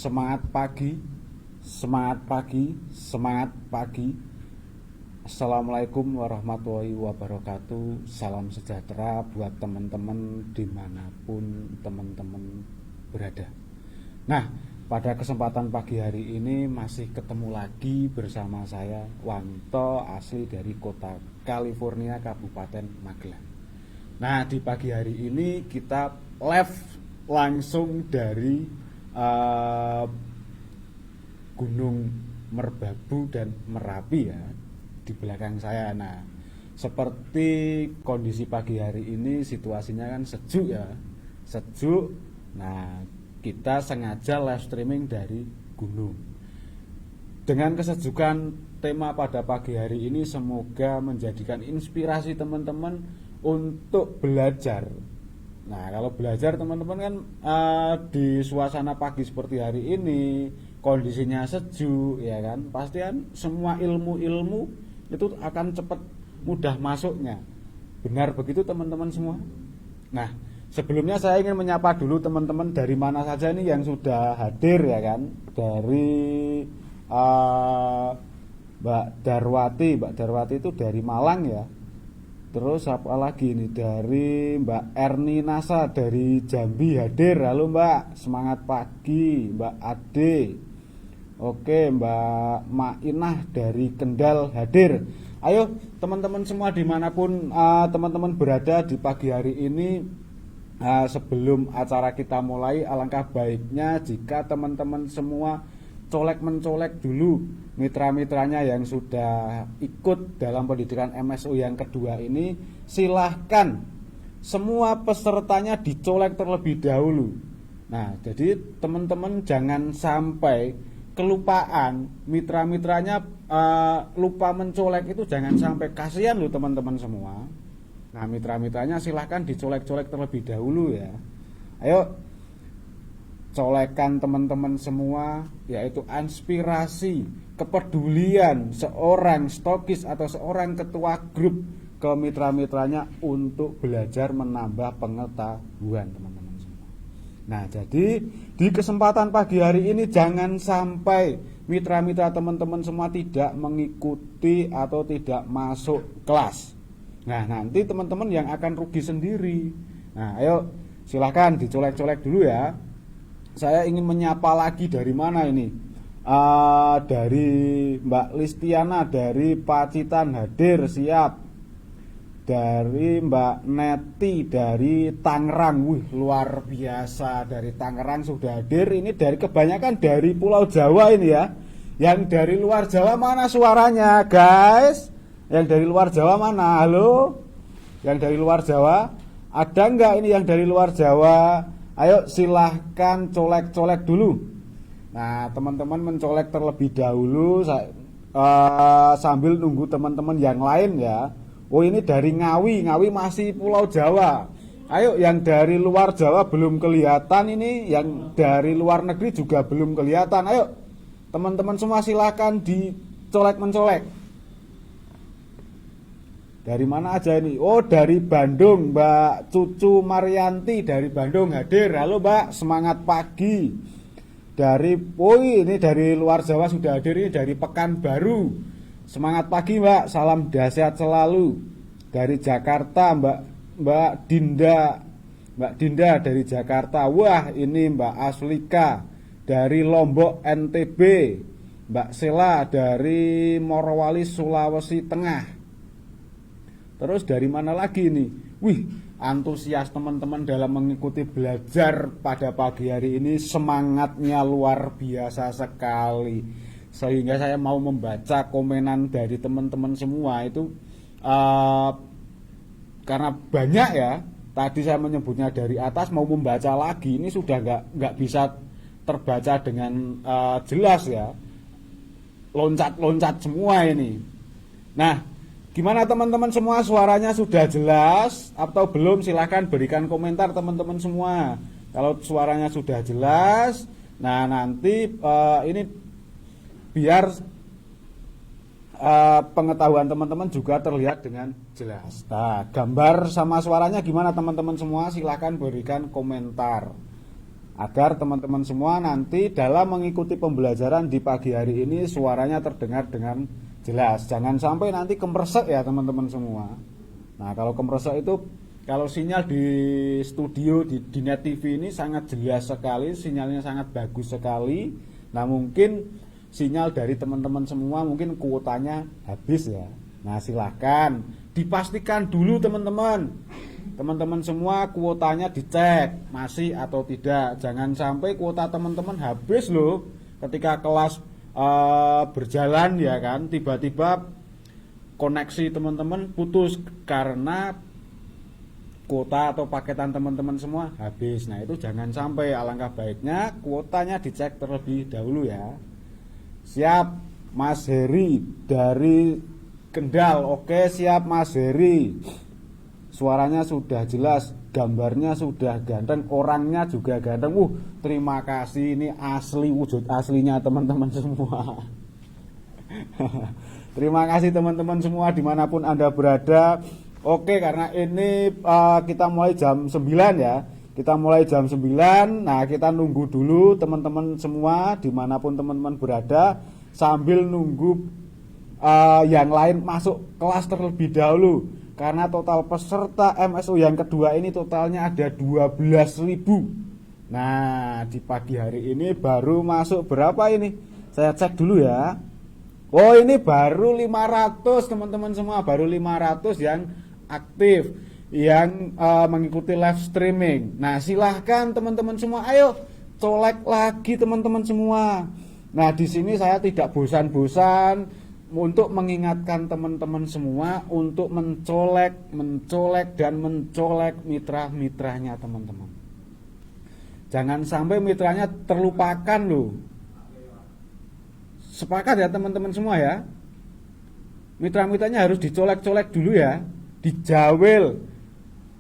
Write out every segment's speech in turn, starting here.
Semangat pagi, semangat pagi, semangat pagi. Assalamualaikum warahmatullahi wabarakatuh. Salam sejahtera buat teman-teman dimanapun teman-teman berada. Nah, pada kesempatan pagi hari ini masih ketemu lagi bersama saya, Wanto, asli dari kota California, Kabupaten Magelang. Nah, di pagi hari ini kita live langsung dari Gunung Merbabu dan Merapi ya, di belakang saya. Nah, seperti kondisi pagi hari ini situasinya kan sejuk ya, sejuk. Nah, kita sengaja live streaming dari gunung. Dengan kesejukan tema pada pagi hari ini semoga menjadikan inspirasi teman-teman untuk belajar. Nah, kalau belajar teman-teman kan di suasana pagi seperti hari ini, kondisinya sejuk ya kan, pasti kan semua ilmu-ilmu itu akan cepat mudah masuknya. Benar begitu teman-teman semua? Nah, sebelumnya saya ingin menyapa dulu teman-teman dari mana saja nih yang sudah hadir ya kan. Dari Mbak Darwati itu dari Malang ya. Terus apa lagi ini, dari Mbak Erni Nasa dari Jambi hadir. Halo Mbak, semangat pagi. Mbak Ade, oke. Mbak Mainah dari Kendal hadir. Ayo teman-teman semua dimanapun teman-teman berada di pagi hari ini, sebelum acara kita mulai, alangkah baiknya jika teman-teman semua colek-mencolek dulu mitra-mitranya yang sudah ikut dalam pendidikan MSO yang kedua ini. Silahkan semua pesertanya dicolek terlebih dahulu. Nah, jadi teman-teman jangan sampai kelupaan, mitra-mitranya lupa mencolek, itu jangan sampai, kasihan loh teman-teman semua. Nah, mitra-mitranya silahkan dicolek-colek terlebih dahulu ya. Ayo colekan teman-teman semua, yaitu inspirasi, kepedulian seorang stokis atau seorang ketua grup ke mitra-mitranya untuk belajar menambah pengetahuan teman-teman semua. Nah, jadi di kesempatan pagi hari ini jangan sampai mitra-mitra teman-teman semua tidak mengikuti atau tidak masuk kelas. Nah, nanti teman-teman yang akan rugi sendiri. Nah, ayo silahkan dicolek-colek dulu ya. Saya ingin menyapa lagi dari mana ini? Dari Mbak Listiana dari Pacitan hadir, siap. Dari Mbak Neti dari Tangerang, wih luar biasa, dari Tangerang sudah hadir. Ini dari kebanyakan dari Pulau Jawa ini ya. Yang dari luar Jawa mana suaranya guys? Yang dari luar Jawa mana? Halo? Yang dari luar Jawa? Ada enggak ini yang dari luar Jawa? Ayo silahkan colek-colek dulu. Nah, teman-teman mencolek terlebih dahulu sambil nunggu teman-teman yang lain ya. Oh, ini dari Ngawi masih Pulau Jawa. Ayo yang dari luar Jawa belum kelihatan ini, yang dari luar negeri juga belum kelihatan. Ayo teman-teman semua silahkan dicolek-mencolek. Dari mana aja ini? Oh, dari Bandung, Mbak Cucu Marianti dari Bandung hadir. Halo Mbak, semangat pagi. Ini dari luar Jawa sudah hadir, ini dari Pekanbaru. Semangat pagi Mbak, salam dahsyat selalu. Dari Jakarta Mbak Dinda dari Jakarta. Wah, ini Mbak Aslika dari Lombok NTB. Mbak Sela dari Morowali Sulawesi Tengah. Terus dari mana lagi nih? Wih, antusias teman-teman dalam mengikuti belajar pada pagi hari ini, semangatnya luar biasa sekali. Sehingga saya mau membaca komenan dari teman-teman semua itu karena banyak ya. Tadi saya menyebutnya dari atas, mau membaca lagi ini sudah nggak bisa terbaca dengan jelas ya. Loncat-loncat semua ini. Nah, gimana teman-teman semua, suaranya sudah jelas atau belum? Silahkan berikan komentar teman-teman semua. Kalau suaranya sudah jelas, nah nanti ini biar pengetahuan teman-teman juga terlihat dengan jelas. Nah, gambar sama suaranya gimana teman-teman semua? Silahkan berikan komentar. agar teman-teman semua nanti dalam mengikuti pembelajaran di pagi hari ini suaranya terdengar dengan jelas. Jangan sampai nanti kemresek ya teman-teman semua. Nah, kalau kemresek itu, kalau sinyal di studio di Net TV ini sangat jelas sekali, sinyalnya sangat bagus sekali. Nah, mungkin sinyal dari teman-teman semua mungkin kuotanya habis ya. Nah, silahkan dipastikan dulu teman-teman. Teman-teman semua kuotanya dicek masih atau tidak. Jangan sampai kuota teman-teman habis loh ketika kelas berjalan ya kan, tiba-tiba koneksi teman-teman putus karena kuota atau paketan teman-teman semua habis. Nah, itu jangan sampai, alangkah baiknya kuotanya dicek terlebih dahulu ya. Siap Mas Heri dari Kendal. Oke, siap Mas Heri. Suaranya sudah jelas, gambarnya sudah ganteng, orangnya juga ganteng. Terima kasih, ini asli, wujud aslinya teman-teman semua. Terima kasih teman-teman semua dimanapun Anda berada. Oke, karena ini kita mulai jam 9 ya. Kita mulai jam 9. Nah, kita nunggu dulu teman-teman semua dimanapun teman-teman berada, sambil nunggu yang lain masuk kelas terlebih dahulu. Karena total peserta MSO yang kedua ini totalnya ada 12.000. Nah, di pagi hari ini baru masuk berapa ini? Saya cek dulu ya. Oh, ini baru 500 teman-teman semua, baru 500 yang aktif, yang mengikuti live streaming. Nah, silahkan teman-teman semua, ayo colek lagi teman-teman semua. Nah, di sini saya tidak bosan-bosan untuk mengingatkan teman-teman semua untuk mencolek dan mencolek mitra-mitranya teman-teman. Jangan sampai mitranya terlupakan loh. Sepakat ya teman-teman semua ya. Mitra-mitranya harus dicolek-colek dulu ya, dijawil.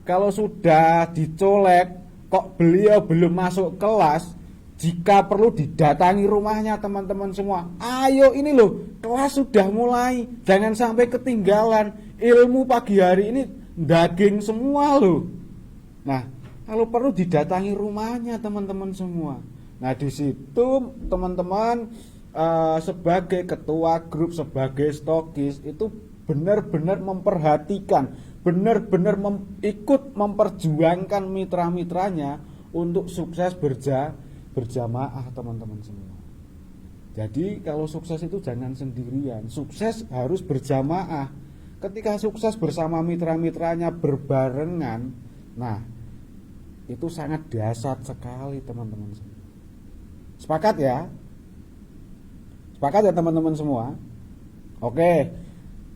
Kalau sudah dicolek kok beliau belum masuk kelas, jika perlu didatangi rumahnya teman-teman semua. Ayo ini loh, kelas sudah mulai, jangan sampai ketinggalan. Ilmu pagi hari ini daging semua loh. Nah, kalau perlu didatangi rumahnya teman-teman semua. Nah, di situ teman-teman sebagai ketua grup, sebagai stokis itu benar-benar memperhatikan, benar-benar ikut memperjuangkan mitra-mitranya untuk sukses berjamaah teman-teman semua. Jadi kalau sukses itu jangan sendirian, sukses harus berjamaah. Ketika sukses bersama mitra-mitranya berbarengan, nah itu sangat dahsyat sekali teman-teman semua. Sepakat ya? Sepakat ya teman-teman semua? Oke,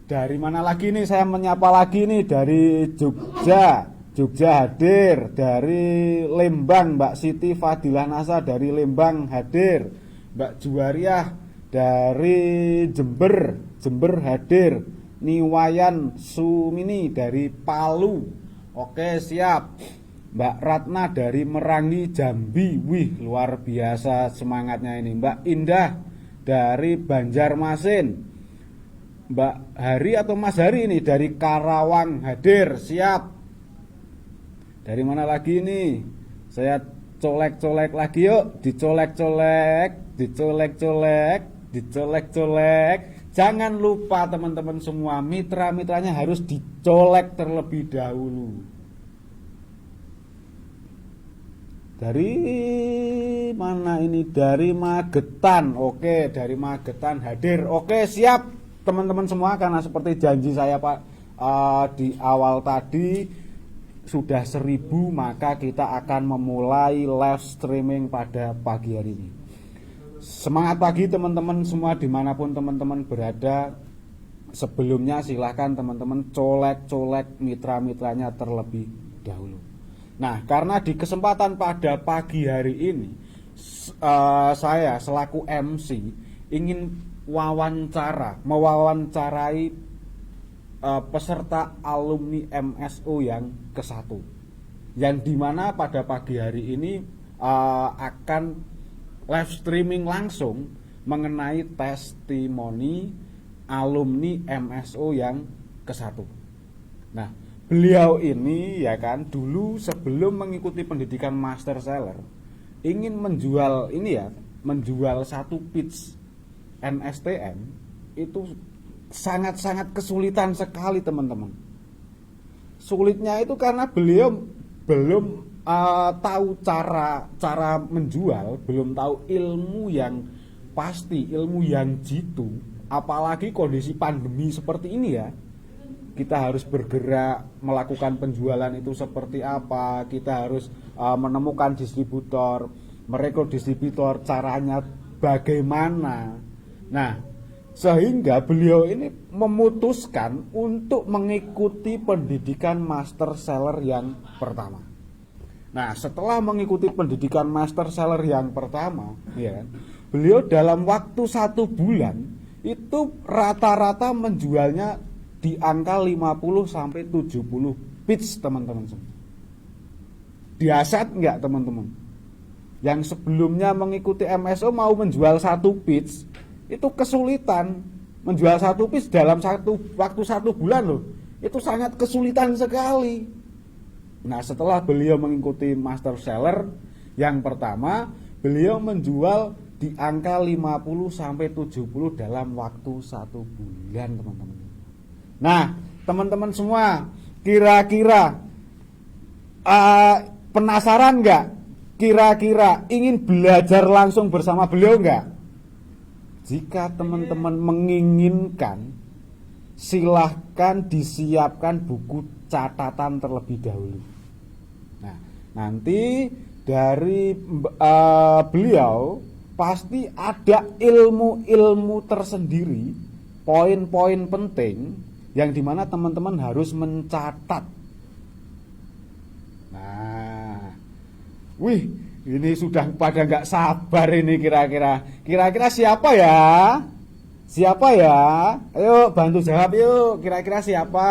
dari mana lagi nih saya menyapa lagi nih, dari Jogja hadir, dari Lembang Mbak Siti Fadilah Nasa dari Lembang hadir, Mbak Juwariah dari Jember hadir, Niwayan Sumini dari Palu. Oke, siap. Mbak Ratna dari Merangi Jambi. Wih, luar biasa semangatnya ini. Mbak Indah dari Banjarmasin. Mbak Hari atau Mas Hari ini dari Karawang hadir, siap. Dari mana lagi nih? Saya colek-colek lagi yuk, dicolek-colek. Jangan lupa teman-teman semua, mitra-mitranya harus dicolek terlebih dahulu. Dari mana ini? Dari Magetan. Oke, dari Magetan hadir. Oke, siap teman-teman semua, karena seperti janji saya Pak di awal tadi, sudah 1000, maka kita akan memulai live streaming pada pagi hari ini. Semangat pagi teman-teman semua dimanapun teman-teman berada. Sebelumnya silahkan teman-teman colek-colek mitra-mitranya terlebih dahulu. Nah, karena di kesempatan pada pagi hari ini saya selaku MC ingin mewawancarai peserta alumni MSO yang ke-1, yang dimana pada pagi hari ini akan live streaming langsung mengenai testimoni alumni MSO yang ke-1. Nah, beliau ini ya kan dulu sebelum mengikuti pendidikan master seller, ingin menjual ini ya, menjual satu pitch NSTM itu sangat-sangat kesulitan sekali teman-teman. Sulitnya itu karena beliau belum tahu cara menjual, belum tahu ilmu yang pasti, ilmu yang jitu, apalagi kondisi pandemi seperti ini ya. Kita harus bergerak melakukan penjualan itu seperti apa, kita harus menemukan distributor, merekrut distributor, caranya bagaimana. Nah, sehingga beliau ini memutuskan untuk mengikuti pendidikan master seller yang pertama. Nah, setelah mengikuti pendidikan master seller yang pertama, ya kan, beliau dalam waktu 1 bulan itu rata-rata menjualnya di angka 50 sampai 70 pitch teman-teman semua. Dahsyat enggak teman-teman? Yang sebelumnya mengikuti MSO mau menjual 1 pitch itu kesulitan. Menjual 1 pitch dalam waktu 1 bulan loh. Itu sangat kesulitan sekali. Nah, setelah beliau mengikuti master seller yang pertama, beliau menjual di angka 50 sampai 70 dalam waktu 1 bulan teman-teman. Nah, teman-teman semua, kira-kira penasaran nggak? Kira-kira ingin belajar langsung bersama beliau nggak? Jika teman-teman menginginkan, silahkan disiapkan buku catatan terlebih dahulu. Nah, nanti dari beliau pasti ada ilmu-ilmu tersendiri, poin-poin penting yang dimana teman-teman harus mencatat. Nah, wih, ini sudah pada nggak sabar ini kira-kira. Kira-kira siapa ya? Siapa ya? Ayo bantu jawab yuk. Kira-kira siapa?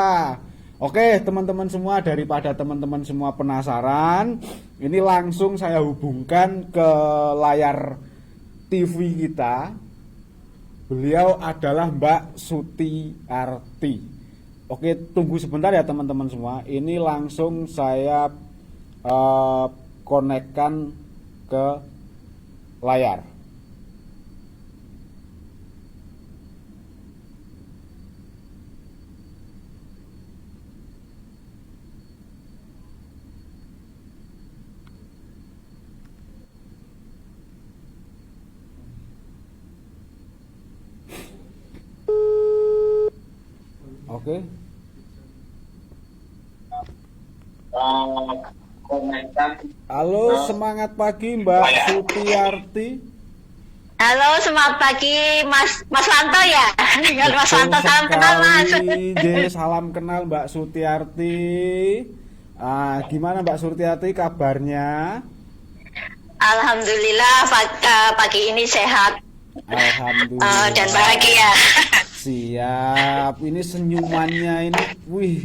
Oke, teman-teman semua, daripada teman-teman semua penasaran, ini langsung saya hubungkan ke layar TV kita. Beliau adalah Mbak Sutiarti. Oke, tunggu sebentar ya teman-teman semua. Ini langsung saya konekkan ke layar. Oke. Halo, semangat pagi Mbak Sutiarti. Halo, semangat pagi Mas Wanto ya. Dengan Mas Wanto, salam kenal Mas. Salam kenal Mbak Sutiarti. Gimana Mbak Sutiarti kabarnya? Alhamdulillah pagi ini sehat. Alhamdulillah. Dan bahagia. Siap. Ini senyumannya ini, wih,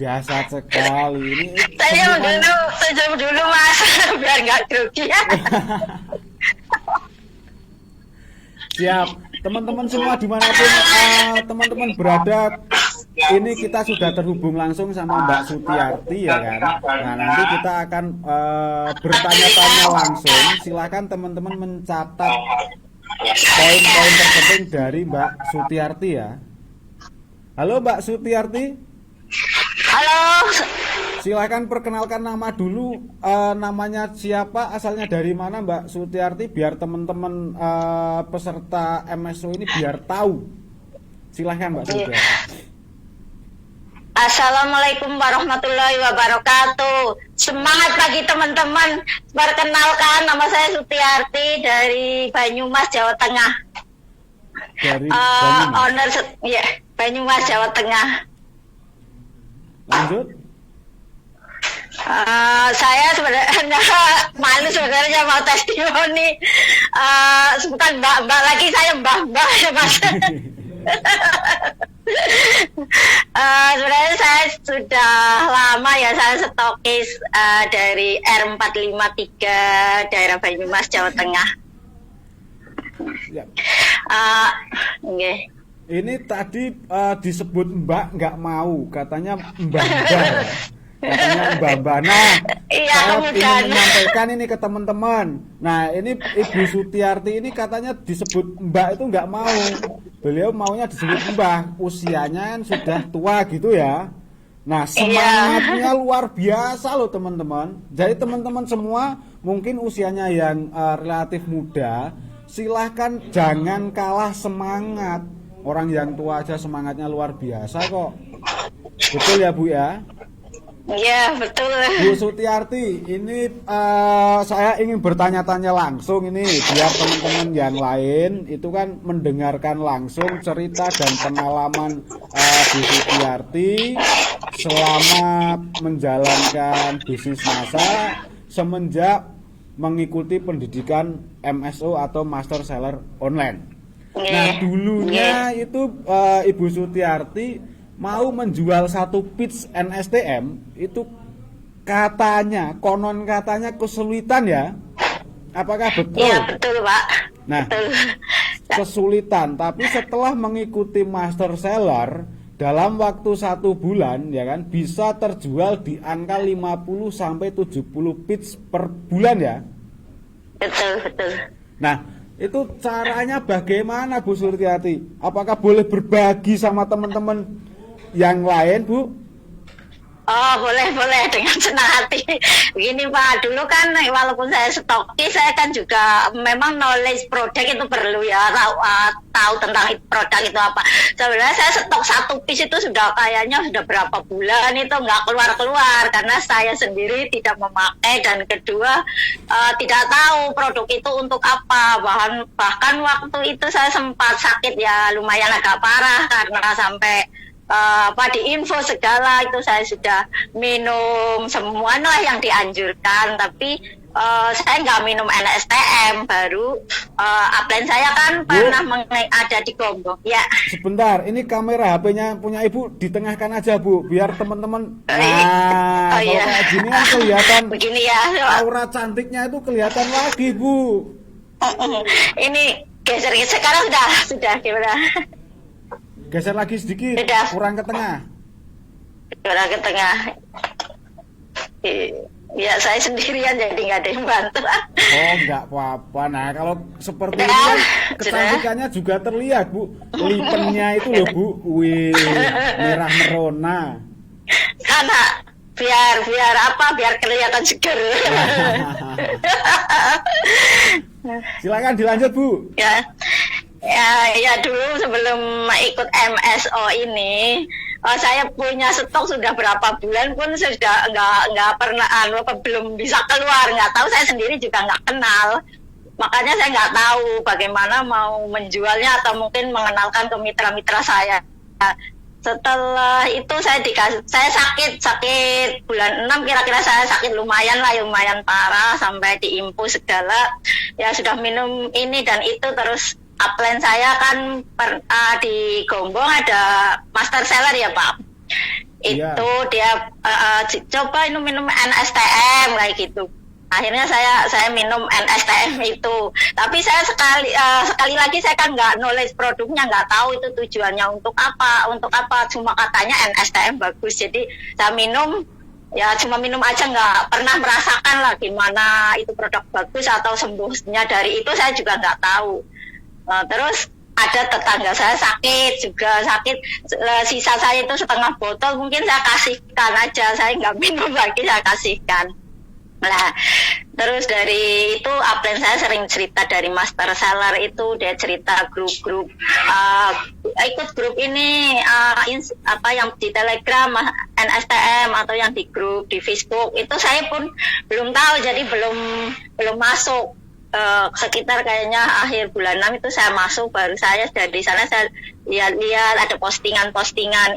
dahsyat sekali. Ini Saya senyum dulu Mas, biar nggak grogi ya. Siap. Teman-teman semua dimanapun teman-teman berada, ini kita sudah terhubung langsung sama Mbak Sutiarti ya kan. Nah, nanti kita akan bertanya-tanya langsung. Silakan teman-teman mencatat poin-poin terpenting dari Mbak Sutiarti ya. Halo Mbak Sutiarti. Halo. Silakan perkenalkan nama dulu, namanya siapa, asalnya dari mana Mbak Sutiarti, biar teman-teman peserta MSO ini biar tahu. Silakan Mbak Sutiarti. Assalamualaikum warahmatullahi wabarakatuh. Semangat pagi teman-teman. Perkenalkan, nama saya Sutiarti dari Banyumas, Jawa Tengah. Dari Banyumas. Owner ya, Banyumas, Jawa Tengah. Lanjut. Saya sebenarnya malu sebenarnya mau testimoni. Bukan mbak-mbak lagi, saya mbah-mbah ya Mas. Sebenarnya saya sudah lama ya, saya stokis dari R453 daerah Banyumas, Jawa Tengah. Ya. Okay. Ini tadi disebut Mbak nggak mau, katanya Mbah. katanya Mbak. Nah, Iya, saya ingin kemudahan. menyampaikan ini ke teman-teman. Nah, ini Ibu Sutiarti ini katanya disebut Mbak itu nggak mau. Beliau maunya disebut Mbah, usianya kan sudah tua gitu ya. Nah, semangatnya luar biasa loh teman-teman. Jadi teman-teman semua mungkin usianya yang relatif muda, silahkan jangan kalah semangat. Orang yang tua aja semangatnya luar biasa kok. Betul ya Bu ya? Iya, betul. Bu Sutiarti, ini saya ingin bertanya-tanya langsung ini biar teman-teman yang lain itu kan mendengarkan langsung cerita dan pengalaman Bu Sutiarti selama menjalankan bisnis massa semenjak mengikuti pendidikan MSO atau Master Seller Online. Nah, dulunya itu Ibu Sutiarti mau menjual satu pitch NSTM itu katanya, konon katanya kesulitan ya. Apakah betul? Iya, betul, Pak. Nah, Betul. kesulitan, tapi setelah mengikuti Master Seller dalam waktu 1 bulan ya kan bisa terjual di angka 50 sampai 70 pitch per bulan ya. Betul, betul. Nah, itu caranya bagaimana Bu Sutiarti? Apakah boleh berbagi sama teman-teman yang lain, Bu? Oh, boleh dengan senang hati. Begini Pak, dulu kan walaupun saya stokis, saya kan juga memang knowledge produk itu perlu ya, tahu tentang produk itu apa. Sebenarnya saya stok satu piece itu kayaknya sudah berapa bulan itu nggak keluar karena saya sendiri tidak memakai dan kedua tidak tahu produk itu untuk apa. Bahkan waktu itu saya sempat sakit ya, lumayan agak parah karena sampai di info segala itu saya sudah minum semua yang dianjurkan, tapi saya nggak minum NSTM. Baru upline saya kan pernah ada di Gombong ya. Sebentar, ini kamera HP-nya punya Ibu ditengahkan aja Bu, biar teman-teman kalau kayak gini kan kelihatan begini ya, aura cantiknya itu kelihatan lagi Bu. Ini geser sekarang sudah gimana? Geser lagi sedikit, Sudah. kurang ke tengah. Kurang ke tengah. Ya saya sendirian jadi nggak ada yang bantu. Oh, nggak apa-apa. Nah, kalau seperti ini kan kecantikannya juga terlihat Bu. Lipennya itu loh Bu, wih, merah merona. Karena biar kelihatan seger. Silakan dilanjut Bu. Ya dulu sebelum ikut MSO ini saya punya stok sudah berapa bulan pun sudah nggak pernah belum bisa keluar, nggak tahu, saya sendiri juga nggak kenal, makanya saya nggak tahu bagaimana mau menjualnya atau mungkin mengenalkan ke mitra-mitra saya. Setelah itu saya sakit bulan 6 kira-kira, saya sakit lumayan parah sampai diimpu segala ya, sudah minum ini dan itu terus. Upline saya kan di Gombong ada Master Seller ya Pak. Itu dia coba minum NSTM kayak gitu. Akhirnya saya minum NSTM itu. Tapi saya sekali lagi saya kan nggak knowledge produknya, nggak tahu itu tujuannya untuk apa. Cuma katanya NSTM bagus. Jadi saya minum. Ya cuma minum aja, nggak pernah merasakan lah gimana itu produk bagus atau sembuhnya dari itu saya juga nggak tahu. Terus ada tetangga saya sakit, sisa saya itu setengah botol, mungkin saya kasihkan aja, saya nggak minum lagi, saya kasihkan. Nah, terus dari itu upline saya sering cerita dari Master Seller itu, dia cerita grup-grup, ikut grup ini yang di Telegram NSTM atau yang di grup di Facebook itu saya pun belum tahu, jadi belum masuk. Sekitar kayaknya akhir bulan 6 itu saya masuk, baru saya dari sana saya lihat ada postingan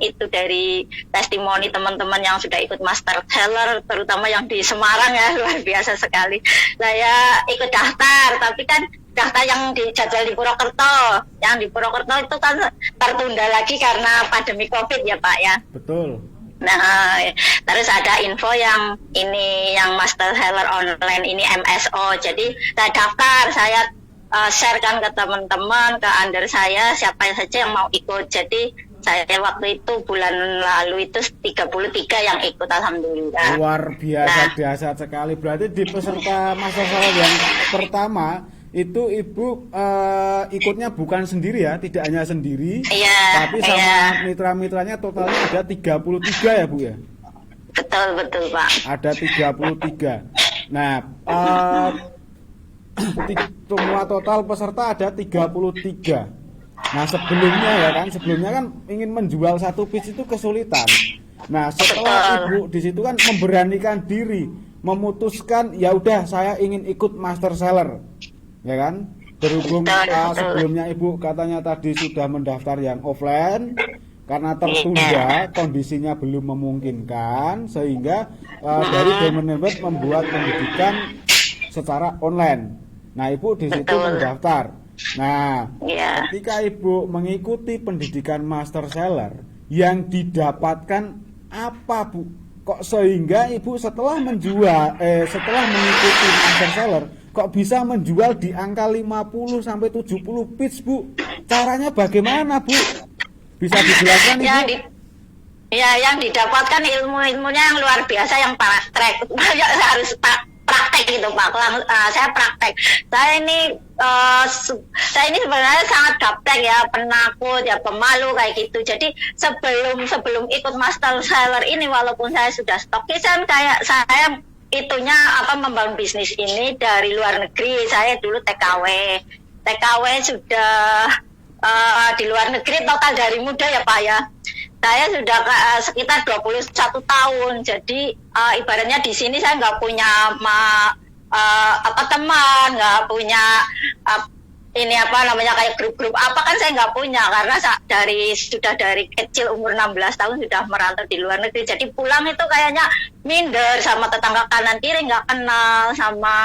itu dari testimoni teman-teman yang sudah ikut Master Seller, terutama yang di Semarang ya, luar biasa sekali. Saya ikut daftar, tapi kan daftar yang dijadwal di Purwokerto, yang di Purwokerto itu kan tertunda lagi karena pandemi COVID ya Pak ya. Betul. Nah, terus ada info yang Master Seller Online ini MSO. Jadi saya daftar, saya sharekan ke teman-teman, ke under saya siapa saja yang mau ikut. Jadi Saya waktu itu bulan lalu itu 33 yang ikut, alhamdulillah. Luar biasa, dahsyat sekali. Berarti di peserta Master Seller yang pertama itu Ibu ikutnya bukan sendiri ya, tidak hanya sendiri, tapi sama mitra-mitranya totalnya ada 33 ya Bu ya? Betul Pak. Ada 33. Nah, semua total peserta ada 33. Nah, sebelumnya kan ingin menjual satu piece itu kesulitan. Nah, setelah Ibu di situ kan memberanikan diri, memutuskan ya udah saya ingin ikut Master Seller. Ya kan? Berhubung sebelumnya Ibu katanya tadi sudah mendaftar yang offline, karena tertunda, kondisinya belum memungkinkan, sehingga dari Diamond Event membuat pendidikan secara online. Nah, Ibu di situ mendaftar. Nah, ketika Ibu mengikuti pendidikan Master Seller, yang didapatkan apa Bu? Kok sehingga Ibu setelah mengikuti Master Seller, kok bisa menjual di angka 50 sampai 70 piece Bu? Caranya bagaimana Bu? Bisa dijelaskan Ibu? Yang didapatkan ilmu-ilmunya yang luar biasa, yang praktek. Harus praktek gitu Pak. Saya praktek. Saya ini sebenarnya sangat gaptek ya, penakut ya, pemalu kayak gitu. Jadi sebelum ikut Master Seller ini, walaupun saya sudah stokis, saya itunya membangun bisnis ini dari luar negeri. Saya dulu TKW sudah di luar negeri total dari muda ya Pak ya. Saya sudah sekitar 21 tahun. Jadi ibaratnya di sini saya nggak punya teman, nggak punya kayak grup-grup apa, kan saya nggak punya, karena sudah dari kecil umur 16 tahun sudah merantau di luar negeri. Jadi pulang itu kayaknya minder, sama tetangga kanan kiri nggak kenal, sama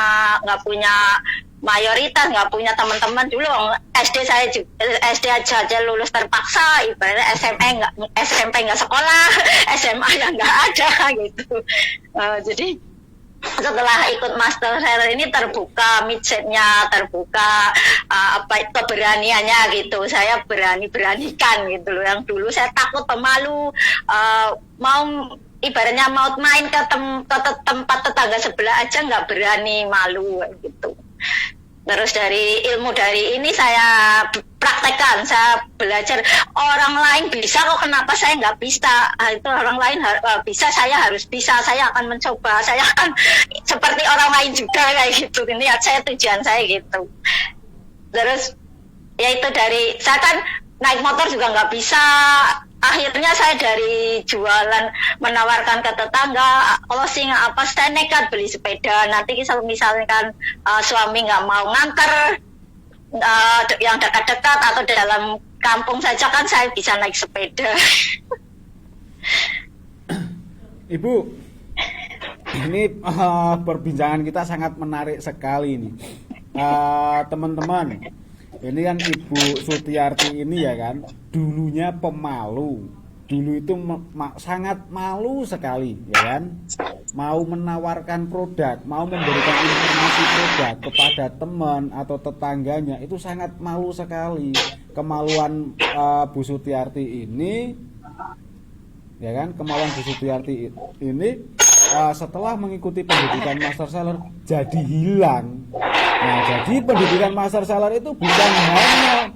nggak punya mayoritas, nggak punya teman-teman. Dulu SD aja lulus terpaksa, ibaratnya SMP nggak sekolah, SMA yang nggak ada gitu. Jadi setelah ikut Master Seller ini terbuka mindset-nya, terbuka keberaniannya gitu. Saya beranikan gitu loh. Yang dulu saya takut, pemalu, ibaratnya mau main ke tempat tetangga sebelah aja nggak berani, malu gitu. Terus dari ilmu dari ini saya praktekkan, saya belajar. Orang lain bisa kok, kenapa saya nggak bisa? Itu orang lain bisa, saya harus bisa. Saya akan mencoba, saya akan seperti orang lain juga kayak gitu. Ini tujuan saya gitu. Terus ya itu dari saya kan naik motor juga nggak bisa. Akhirnya saya dari jualan, menawarkan ke tetangga, closing saya nekat beli sepeda. Nanti misalkan suami nggak mau nganter yang dekat-dekat atau dalam kampung saja, kan saya bisa naik sepeda. Ibu, ini perbincangan kita sangat menarik sekali nih. Teman-teman, ini kan Ibu Sutiarti ini ya kan, dulunya pemalu. Dulu itu sangat malu sekali ya kan. Mau menawarkan produk, mau memberikan informasi produk kepada teman atau tetangganya, itu sangat malu sekali. Kemaluan Bu Sutiarti ini ya kan, kemaluan Bu Sutiarti ini setelah mengikuti pendidikan Master Seller jadi hilang. Nah, jadi pendidikan Master Seller itu bukan hanya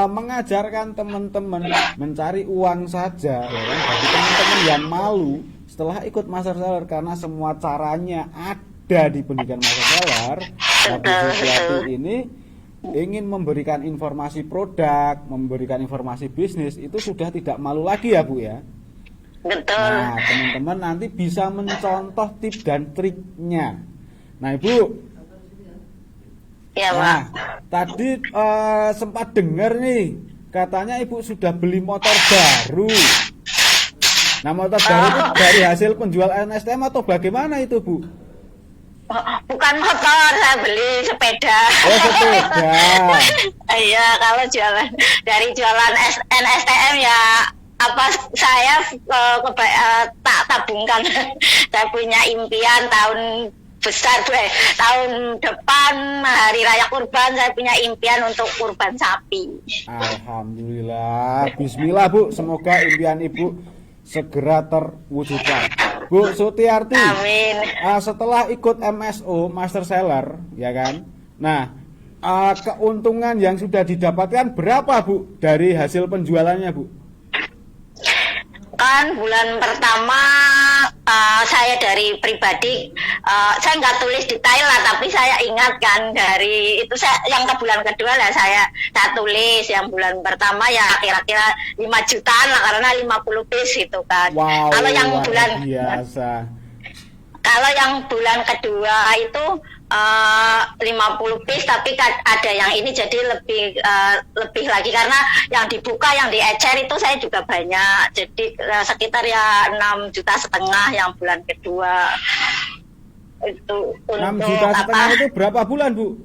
mengajarkan teman-teman mencari uang saja, ya kan? Bagi teman-teman yang malu setelah ikut Master Seller, karena semua caranya ada di pendidikan Master Seller. Tapi sesuatu ini ingin memberikan informasi produk, memberikan informasi bisnis, itu sudah tidak malu lagi ya Bu ya. Betul. Nah, teman-teman nanti bisa mencontoh tips dan triknya. Nah, Ibu. Ya, Pak. Nah, tadi sempat dengar nih, katanya Ibu sudah beli motor baru. Nah, motor baru itu dari hasil penjual NSTM atau bagaimana itu, Bu? Bukan motor, saya beli sepeda. Oh, sepeda. Iya, kalau dari jualan NSTM ya saya tak tabungkan. Saya punya impian tahun besar Bu. Tahun depan hari raya kurban saya punya impian untuk kurban sapi. Alhamdulillah. Bismillah Bu, semoga impian Ibu segera terwujudkan. Bu Sutiarti, Amin. setelah ikut MSO Master Seller, ya kan? Nah, keuntungan yang sudah didapatkan berapa Bu dari hasil penjualannya Bu? Kan bulan pertama saya dari pribadi saya nggak tulis detail lah, tapi saya ingat kan dari itu saya yang ke bulan kedua lah saya tulis yang bulan pertama ya kira-kira 5 jutaan lah karena 50 piece gitu kan. Wow, Kalau yang bulan biasa. Kalau yang bulan kedua itu 50 piece, tapi ada yang ini jadi lebih lagi karena yang dibuka, yang diecer itu saya juga banyak. Jadi sekitar ya 6,5 juta yang bulan kedua. Itu 6,5 juta itu berapa bulan Bu?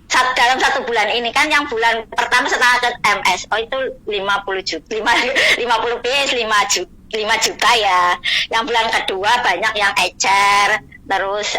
Dalam 1 bulan ini kan yang bulan pertama setelah ada MSO itu 50 juta, 50 piece 5 juta ya. Yang bulan kedua banyak yang ecer. Terus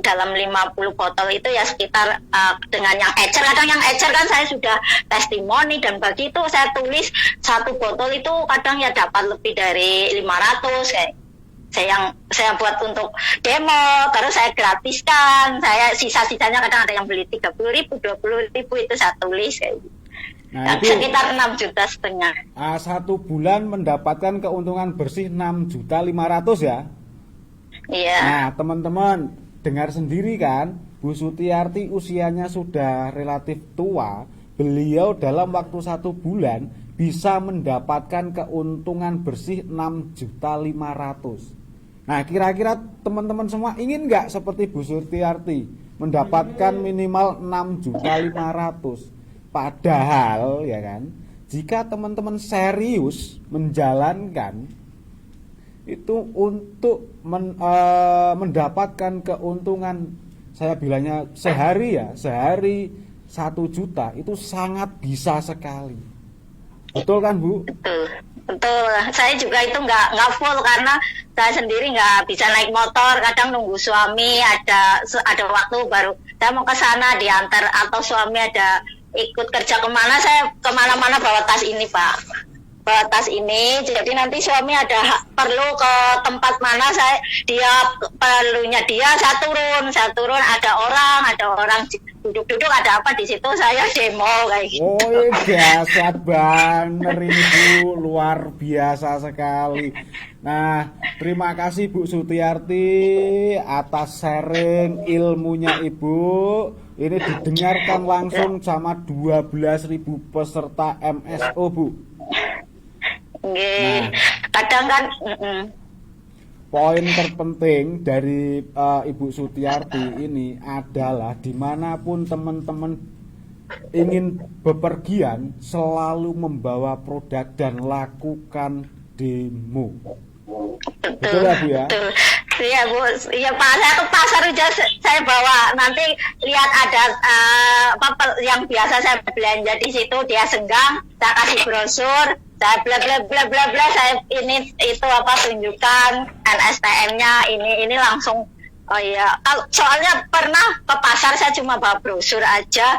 dalam 50 botol itu ya sekitar dengan yang ecer, kadang yang ecer kan saya sudah testimoni dan begitu saya tulis 1 botol itu kadang ya dapat lebih dari 500 kayak saya buat untuk demo, terus saya gratiskan, saya sisa-sisanya kadang ada yang beli 30.000, 20.000 itu saya tulis kayak gitu. Nah, itu sekitar 6,5 juta. 1 bulan mendapatkan keuntungan bersih 6.500.000 ya. Iya. Nah, teman-teman dengar sendiri kan, Bu Sutiarti usianya sudah relatif tua. Beliau dalam waktu 1 bulan bisa mendapatkan keuntungan bersih 6.500.000. Nah, kira-kira teman-teman semua ingin nggak seperti Bu Sutiarti mendapatkan minimal 6.500.000? Padahal ya kan, jika teman-teman serius menjalankan itu untuk mendapatkan keuntungan, saya bilangnya sehari 1 juta itu sangat bisa sekali. Betul kan Bu? Betul. Saya juga itu nggak full karena saya sendiri nggak bisa naik motor. Kadang nunggu suami ada waktu baru saya mau ke sana diantar, atau suami ada ikut kerja kemana-mana bawa tas ini Pak. Bawa tas ini, jadi nanti suami ada perlu ke tempat mana dia perlunya saya turun, ada orang duduk-duduk, ada apa di situ saya demo kayak gitu. Oh, dahsyat banget ini Bu, luar biasa sekali. Nah, terima kasih Bu Sutiarti atas sharing ilmunya Ibu. Ini didengarkan langsung sama 12.000 peserta MSO Bu. Nah, kadang kan poin terpenting dari Ibu Sutiarti ini adalah dimanapun teman-teman ingin bepergian selalu membawa produk dan lakukan demo. Betul ya Bu ya? Betul. Iya Bu, iya Pak, saya ke pasar aja saya bawa, nanti lihat ada yang biasa saya belanja di situ, dia senggang, saya kasih brosur, saya bla bla bla bla bla, saya tunjukkan NSTM-nya, ini langsung. Oh iya, soalnya pernah ke pasar saya cuma bawa brosur aja.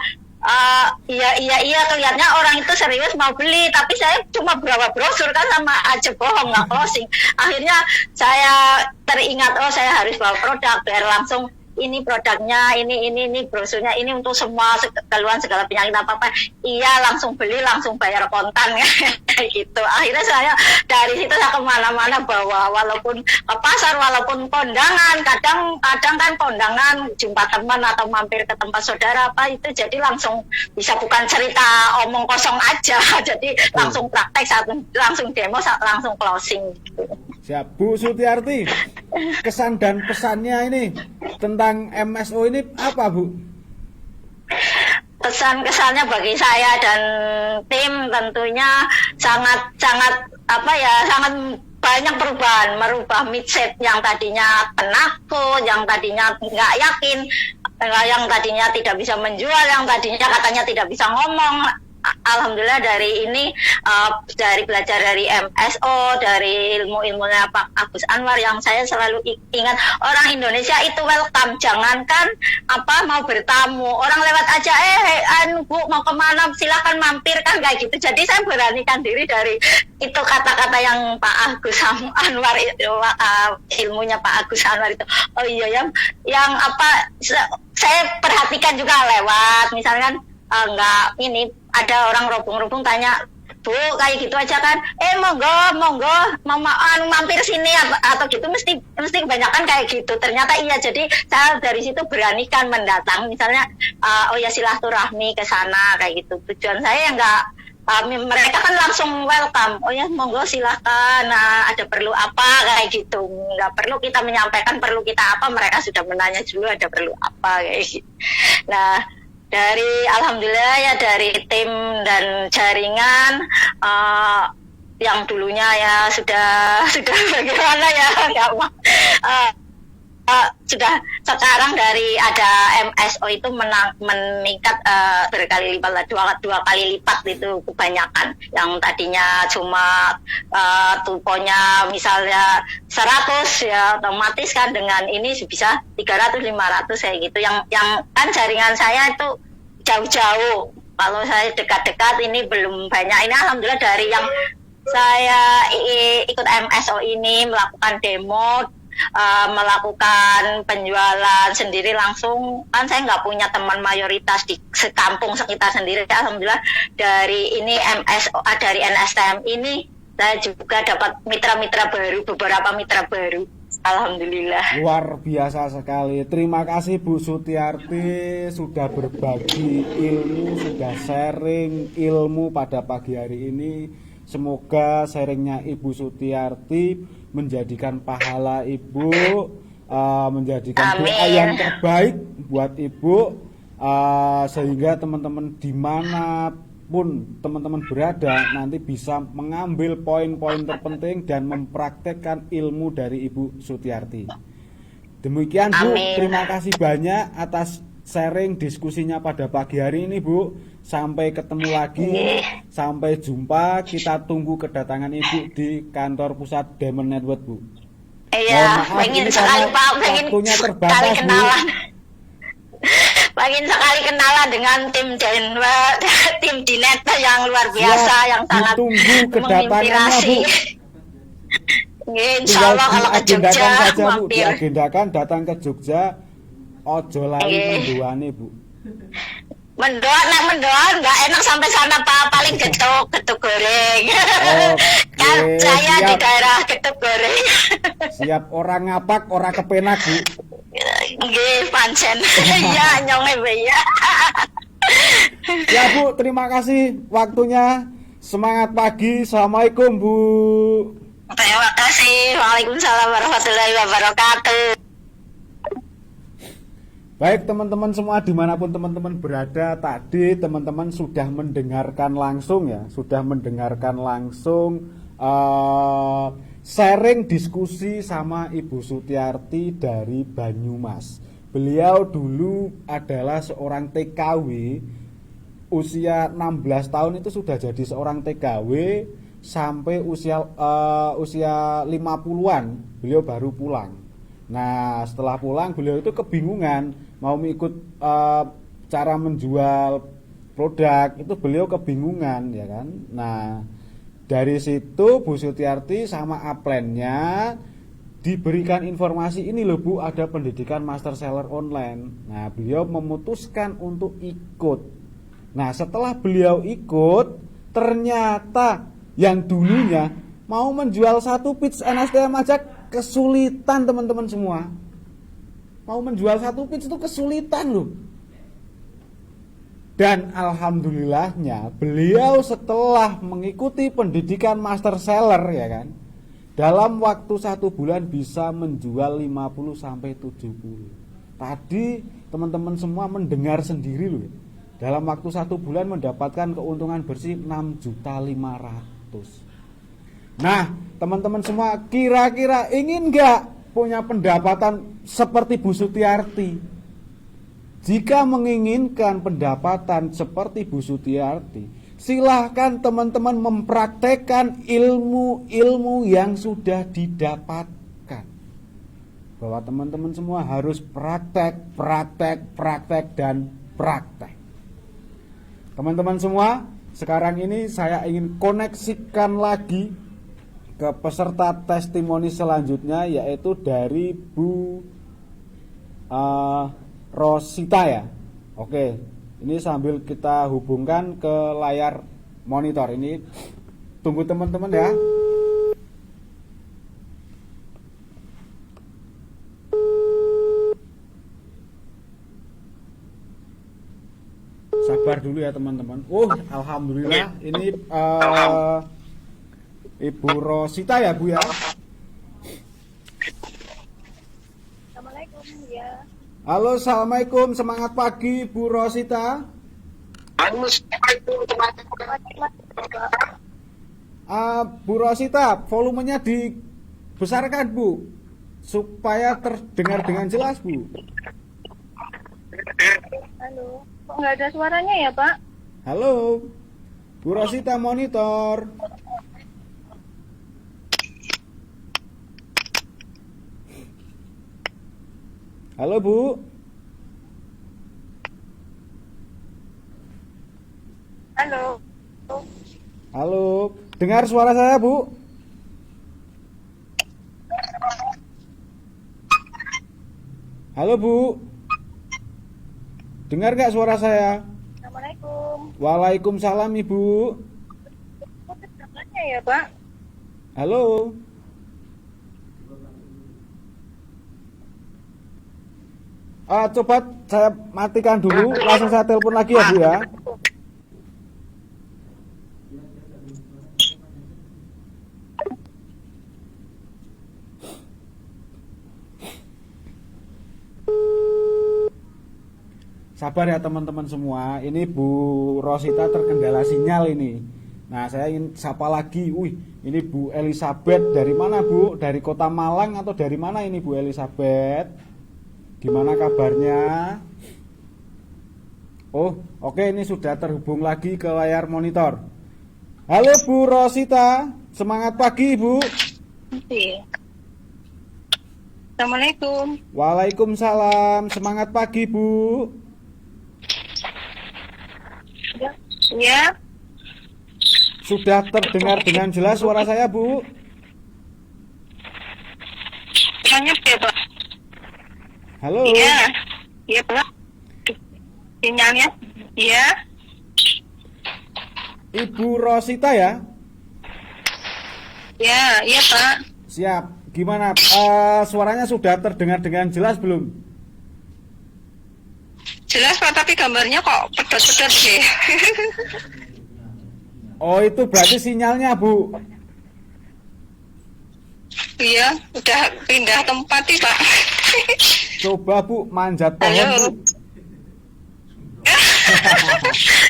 Iya kelihatannya orang itu serius mau beli, tapi saya cuma bawa brosur kan sama aja bohong, nggak closing. Akhirnya saya teringat, saya harus bawa produk biar langsung ini produknya, ini brosurnya, ini untuk semua keluhan segala penyakit apa iya langsung beli, langsung bayar kontan kayak gitu. Akhirnya saya dari situ saya kemana-mana bawa, walaupun ke pasar, walaupun kondangan, kadang kan kondangan jumpa teman atau mampir ke tempat saudara apa itu, jadi langsung bisa, bukan cerita omong kosong aja, jadi langsung praktek, langsung demo, langsung closing gitu. Siap. Bu Sutiarti, kesan dan pesannya ini tentang MSO ini apa Bu? Kesan-kesannya bagi saya dan tim tentunya sangat banyak perubahan, merubah mindset yang tadinya penakut, yang tadinya nggak yakin, yang tadinya tidak bisa menjual, yang tadinya katanya tidak bisa ngomong, alhamdulillah dari ini dari belajar dari MSO, dari ilmu-ilmunya Pak Agus Anwar yang saya selalu ingat, orang Indonesia itu welcome, jangankan mau bertamu, orang lewat aja Bu mau kemana silakan mampir kan kayak gitu. Jadi saya beranikan diri dari itu kata-kata yang Pak Agus Anwar itu, ilmunya Pak Agus Anwar itu. Oh iya, yang saya perhatikan juga lewat, misalkan enggak ini ada orang robung-robung tanya, Bu kayak gitu aja kan, monggo mampir sini atau gitu, mesti kebanyakan kayak gitu. Ternyata iya, jadi saya dari situ beranikan mendatang, misalnya oh ya silaturahmi ke sana kayak gitu. Tujuan saya enggak mereka kan langsung welcome, oh ya monggo silakan, ada perlu apa kayak gitu, nggak perlu kita menyampaikan perlu kita apa, mereka sudah menanya dulu ada perlu apa kayak gitu. Nah dari alhamdulillah ya dari tim dan jaringan yang dulunya ya sudah bagaimana ya sudah sekarang dari ada MSO itu meningkat berkali lipat, dua kali lipat itu kebanyakan. Yang tadinya cuma tuponya misalnya 100 ya otomatis kan dengan ini bisa 300 500 kayak gitu. Yang kan jaringan saya itu jauh-jauh. Kalau saya dekat-dekat ini belum banyak. Ini alhamdulillah dari yang saya ikut MSO ini melakukan demo, melakukan penjualan sendiri langsung, kan saya nggak punya teman mayoritas di sekampung sekitar sendiri. Alhamdulillah dari ini MSO, dari NSTM ini saya juga dapat mitra-mitra baru, beberapa mitra baru. Alhamdulillah. Luar biasa sekali. Terima kasih Bu Sutiarti sudah berbagi ilmu, sudah sharing ilmu pada pagi hari ini. Semoga sharingnya Ibu Sutiarti menjadikan pahala Ibu, menjadikan doa yang terbaik buat Ibu, sehingga teman-teman dimanapun teman-teman berada nanti bisa mengambil poin-poin terpenting dan mempraktekkan ilmu dari Ibu Sutiarti. Demikian Bu, terima kasih banyak atas sharing diskusinya pada pagi hari ini Bu. Sampai ketemu lagi, sampai jumpa. Kita tunggu kedatangan Ibu di kantor pusat Diamond Network Bu. Iya, pengen sekali Pak, pengen sekali kenalan. Pengen sekali kenalan dengan tim Dinet yang luar biasa, yang sangat menginspirasi. Insya Allah kalau ke Jogja mampir. Diagendakan datang ke Jogja, ojo lali menduani Bu. Mendoan nggak enak sampai sana Pak, paling getuk goreng. Kan saya di daerah getuk goreng. Siap, orang ngapak, orang kepenak Bu. Nggih, pancen. Iya, nyonge ya. Ya Bu, terima kasih waktunya. Semangat pagi. Assalamualaikum Bu. Terima kasih. Waalaikumsalam warahmatullahi wabarakatuh. Baik teman-teman semua dimanapun teman-teman berada, tadi teman-teman sudah mendengarkan langsung ya, sharing diskusi sama Ibu Sutiarti dari Banyumas. Beliau dulu adalah seorang TKW, usia 16 tahun itu sudah jadi seorang TKW, sampai usia 50-an beliau baru pulang. Nah setelah pulang beliau itu kebingungan mau ikut cara menjual produk, itu beliau kebingungan ya kan. Nah dari situ Bu Sutiarti sama upline-nya diberikan informasi, ini loh Bu ada pendidikan master seller online. Nah beliau memutuskan untuk ikut. Nah setelah beliau ikut, ternyata yang dulunya mau menjual satu pitch NSTM aja kesulitan teman-teman semua. Mau menjual satu pitch itu kesulitan loh. Dan alhamdulillahnya beliau setelah mengikuti pendidikan master seller ya kan, dalam waktu 1 bulan bisa menjual 50-70. Tadi teman-teman semua mendengar sendiri loh. Dalam waktu 1 bulan mendapatkan keuntungan bersih 6.500.000. Nah teman-teman semua kira-kira ingin nggak punya pendapatan seperti Bu Sutiarti? Jika menginginkan pendapatan seperti Bu Sutiarti, silahkan teman-teman mempraktekkan ilmu-ilmu yang sudah didapatkan. Bahwa teman-teman semua harus praktek, dan praktek. Teman-teman semua, sekarang ini saya ingin koneksikan lagi ke peserta testimoni selanjutnya, yaitu dari Bu Rosita ya. Oke, ini sambil kita hubungkan ke layar monitor. Ini tunggu teman-teman ya. Sabar dulu ya teman-teman. Alhamdulillah ini Ibu Rosita ya Bu ya. Assalamualaikum ya. Halo, assalamualaikum, semangat pagi Bu Rosita. Bu Rosita, volumenya dibesarkan Bu, supaya terdengar dengan jelas Bu. Halo, kok nggak ada suaranya ya Pak? Halo, Bu Rosita monitor. Halo Bu. Halo. Halo, dengar suara saya Bu? Halo Bu. Dengar nggak suara saya? Assalamualaikum. Waalaikumsalam Ibu. Kok suaranya ya Pak? Halo. Coba saya matikan dulu, langsung saya telepon lagi ya Bu ya. Sabar ya teman-teman semua, ini Bu Rosita terkendala sinyal ini. Nah saya ingin sapa lagi, ini Bu Elizabeth, dari mana Bu? Dari Kota Malang atau dari mana ini Bu Elizabeth? Gimana kabarnya? Oke, ini sudah terhubung lagi ke layar monitor. Halo Bu Rosita, semangat pagi Bu. Assalamualaikum. Waalaikumsalam, semangat pagi Bu. Ya. Sudah terdengar dengan jelas suara saya Bu? Tanya ya Pak. Halo. Iya. Iya Pak. Sinyalnya. Iya. Ibu Rosita ya? Ya, iya Pak. Siap. Gimana? Suaranya sudah terdengar dengan jelas belum? Jelas Pak, tapi gambarnya kok pedot-pedot sih. Itu berarti sinyalnya Bu. Iya, udah pindah tempat nih Pak. Coba Bu manjat pohon Halo. Bu.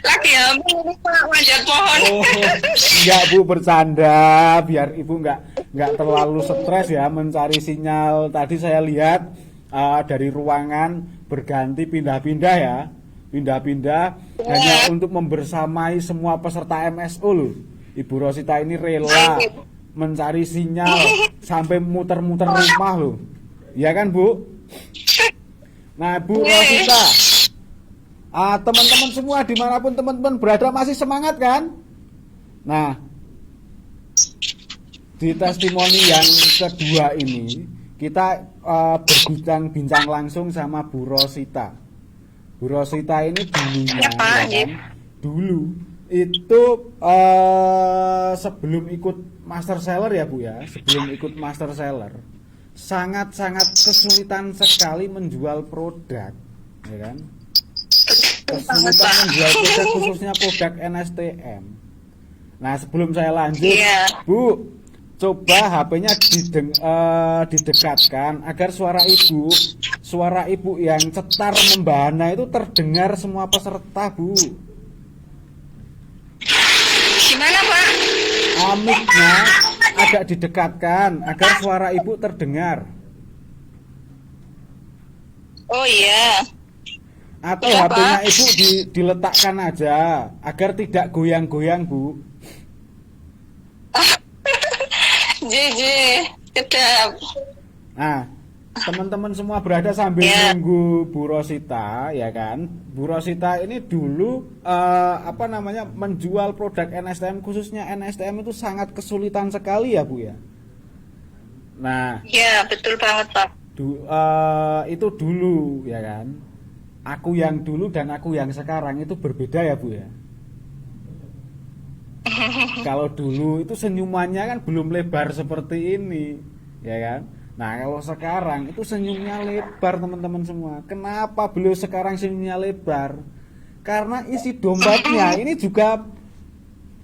Lagi hamil ini Pak, manjat pohon. Enggak Bu, bercanda biar Ibu enggak terlalu stres ya mencari sinyal. Tadi saya lihat dari ruangan berganti pindah-pindah ya. Pindah-pindah hanya untuk membersamai semua peserta MSO loh. Ibu Rosita ini rela mencari sinyal sampai muter-muter rumah loh. Iya kan Bu? Nah Bu Rosita, teman-teman semua dimanapun teman-teman berada masih semangat kan? Nah, di testimoni yang kedua ini kita berbincang langsung sama Bu Rosita. Bu Rosita ini dulunya, Ya, Pak, ya kan? Dulu itu sebelum ikut master seller ya Bu ya, sebelum ikut master seller sangat-sangat kesulitan sekali menjual produk, ya kan? Kesulitan menjual produk khususnya produk NSTM. Nah sebelum saya lanjut, Bu, coba HP-nya didekatkan agar suara ibu yang cetar membahana itu terdengar semua peserta Bu. Gimana Pak? Mic-nya agak didekatkan agar suara ibu terdengar. Oh iya. Atau Iya, HP-nya Pak. Ibu diletakkan aja agar tidak goyang-goyang, Bu. JJ, kedap. Nah, teman-teman semua berada sambil Ya, nunggu Bu Rosita, ya kan? Bu Rosita ini dulu menjual produk NSTM, khususnya NSTM itu sangat kesulitan sekali ya, Bu ya. Nah, ya betul banget, Pak. itu dulu ya kan. Aku yang dulu dan aku yang sekarang itu berbeda ya, Bu ya. Kalau dulu itu senyumannya kan belum lebar seperti ini, ya kan? Nah, kalau sekarang itu senyumnya lebar, teman-teman semua. Kenapa beliau sekarang senyumnya lebar? Karena isi dompetnya ini juga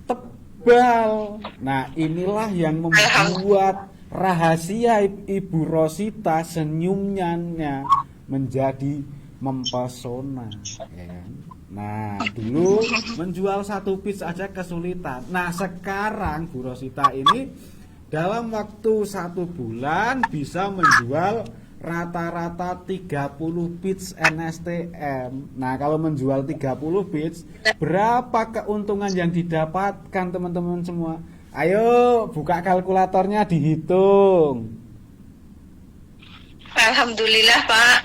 tebal. Nah, inilah yang membuat rahasia Ibu Rosita senyumnya menjadi mempesona, ya kan? Nah, dulu menjual satu piece aja kesulitan. Nah, sekarang Bu Rosita ini dalam waktu 1 bulan bisa menjual rata-rata 30 bits NSTM. Nah, kalau menjual 30 bits, berapa keuntungan yang didapatkan teman-teman semua? Ayo buka kalkulatornya dihitung. Alhamdulillah, Pak.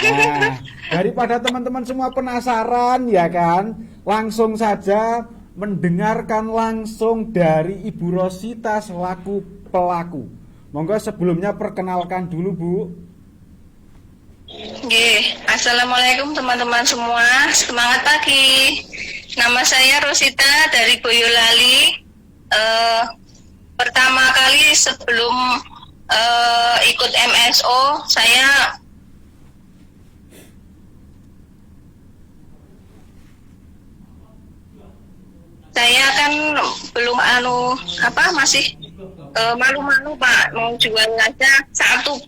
Nah, daripada teman-teman semua penasaran ya kan, langsung saja mendengarkan langsung dari Ibu Rosita selaku pelaku. Monggo sebelumnya perkenalkan dulu, Bu. Oke, Assalamualaikum teman-teman semua. Semangat pagi. Nama saya Rosita dari Boyolali. Pertama kali sebelum ikut MSO, saya kan belum masih malu-malu, Pak, mau jual aja satu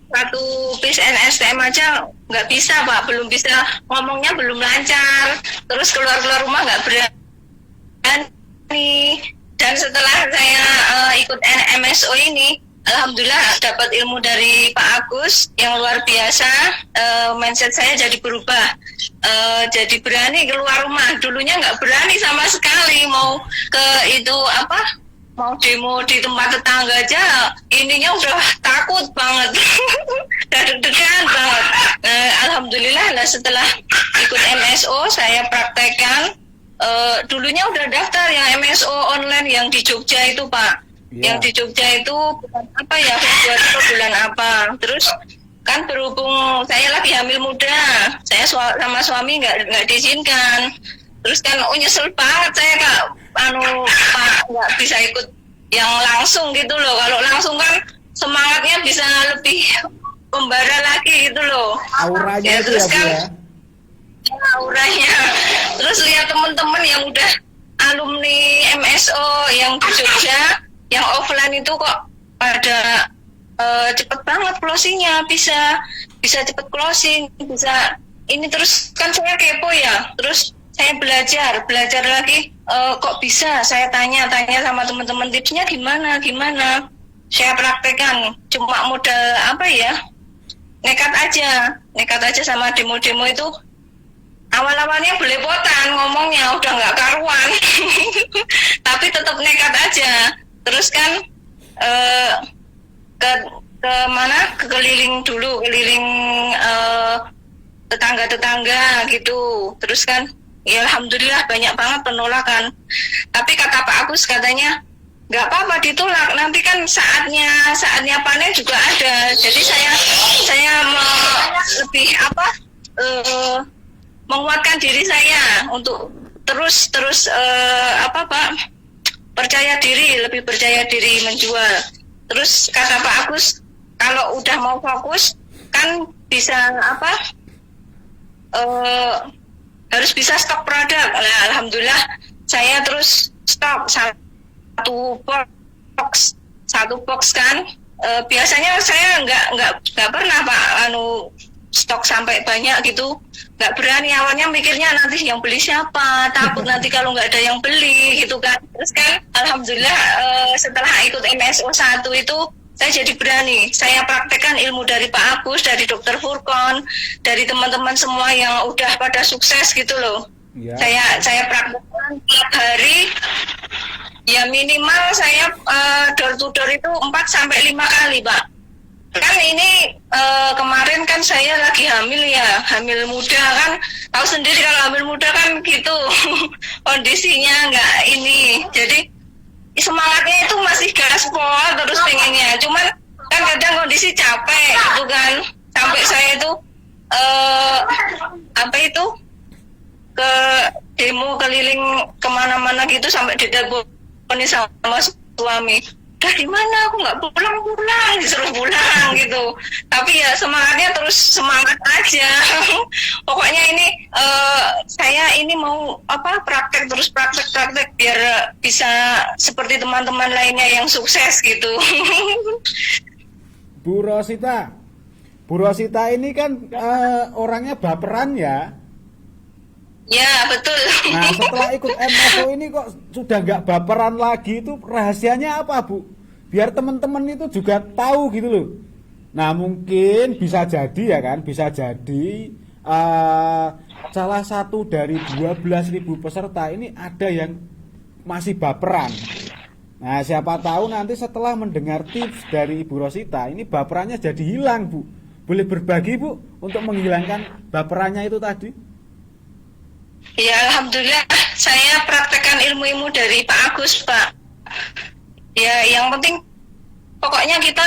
piece NSTM aja nggak bisa, Pak, belum bisa, ngomongnya belum lancar, terus keluar rumah nggak berani. Dan setelah saya ikut MSO ini, alhamdulillah dapat ilmu dari Pak Agus yang luar biasa. Mindset saya jadi berubah, jadi berani keluar rumah. Dulunya nggak berani sama sekali, mau mau demo di tempat tetangga aja, ininya udah takut banget. Udah deg-degan banget. Alhamdulillah lah, setelah ikut MSO saya praktekkan. Dulunya udah daftar yang MSO online yang di Jogja itu, Pak. Ya. Yang di Jogja itu bulan apa ya, Februari atau bulan apa. Terus kan berhubung saya lagi hamil muda, saya sama suami nggak diizinkan. Terus kan nyesel banget saya Pak, nggak bisa ikut yang langsung gitu loh. Kalau langsung kan semangatnya bisa lebih membara lagi gitu loh. Auranya itu terus ya, Bu kan, ya. auranya. Terus lihat teman-teman yang udah alumni MSO yang di Jogja, yang offline itu kok pada cepet banget closingnya, bisa cepet closing, bisa ini. Terus kan saya kepo ya, terus saya belajar lagi, kok bisa. Saya tanya sama teman-teman, tipsnya gimana, saya praktekkan. Cuma modal nekat aja sama demo-demo itu. Awal-awalnya belepotan ngomongnya, udah nggak karuan. Tapi tetap nekat aja. Terus kan keliling tetangga-tetangga gitu. Terus kan ya alhamdulillah banyak banget penolakan. Tapi kata Pak Agus katanya nggak apa-apa ditolak, nanti kan saatnya panen juga ada. Jadi saya lebih menguatkan diri saya untuk terus lebih percaya diri menjual. Terus kata Pak Agus, kalau udah mau fokus kan bisa harus bisa stok produk. Nah, alhamdulillah saya terus stok satu box kan. Biasanya saya nggak pernah, Pak, stok sampai banyak gitu, nggak berani. Awalnya mikirnya nanti yang beli siapa, takut nanti kalau nggak ada yang beli gitu kan. Terus kan alhamdulillah setelah ikut MSO 1 itu saya jadi berani. Saya praktekkan ilmu dari Pak Agus, dari Dokter Furkon, dari teman-teman semua yang udah pada sukses gitu loh. Ya. Saya praktekkan tiap hari. Ya minimal saya door to door itu 4-5 kali, Pak. Kan ini kemarin kan saya lagi hamil ya, hamil muda kan. Tahu sendiri kalau hamil muda kan gitu kondisinya nggak ini. Jadi semangatnya itu masih gaspol terus pengennya, cuman kan kadang kondisi capek gitu kan, sampai saya itu ke demo keliling kemana-mana gitu sampai diteleponi sama suami, udah di mana, aku nggak pulang, disuruh pulang gitu. Tapi ya semangatnya terus semangat aja. Pokoknya ini saya ini mau praktek biar bisa seperti teman-teman lainnya yang sukses gitu. Bu Rosita ini kan orangnya baperan ya. Ya betul. Nah setelah ikut MSO ini kok sudah nggak baperan lagi, itu rahasianya apa Bu? Biar teman-teman itu juga tahu gitu loh. Nah mungkin bisa jadi ya kan, bisa jadi salah satu dari 12.000 peserta ini ada yang masih baperan. Nah siapa tahu nanti setelah mendengar tips dari Ibu Rosita ini baperannya jadi hilang Bu. Boleh berbagi Bu untuk menghilangkan baperannya itu tadi? Ya alhamdulillah saya praktekkan ilmu-ilmu dari Pak Agus, Pak. Ya yang penting pokoknya kita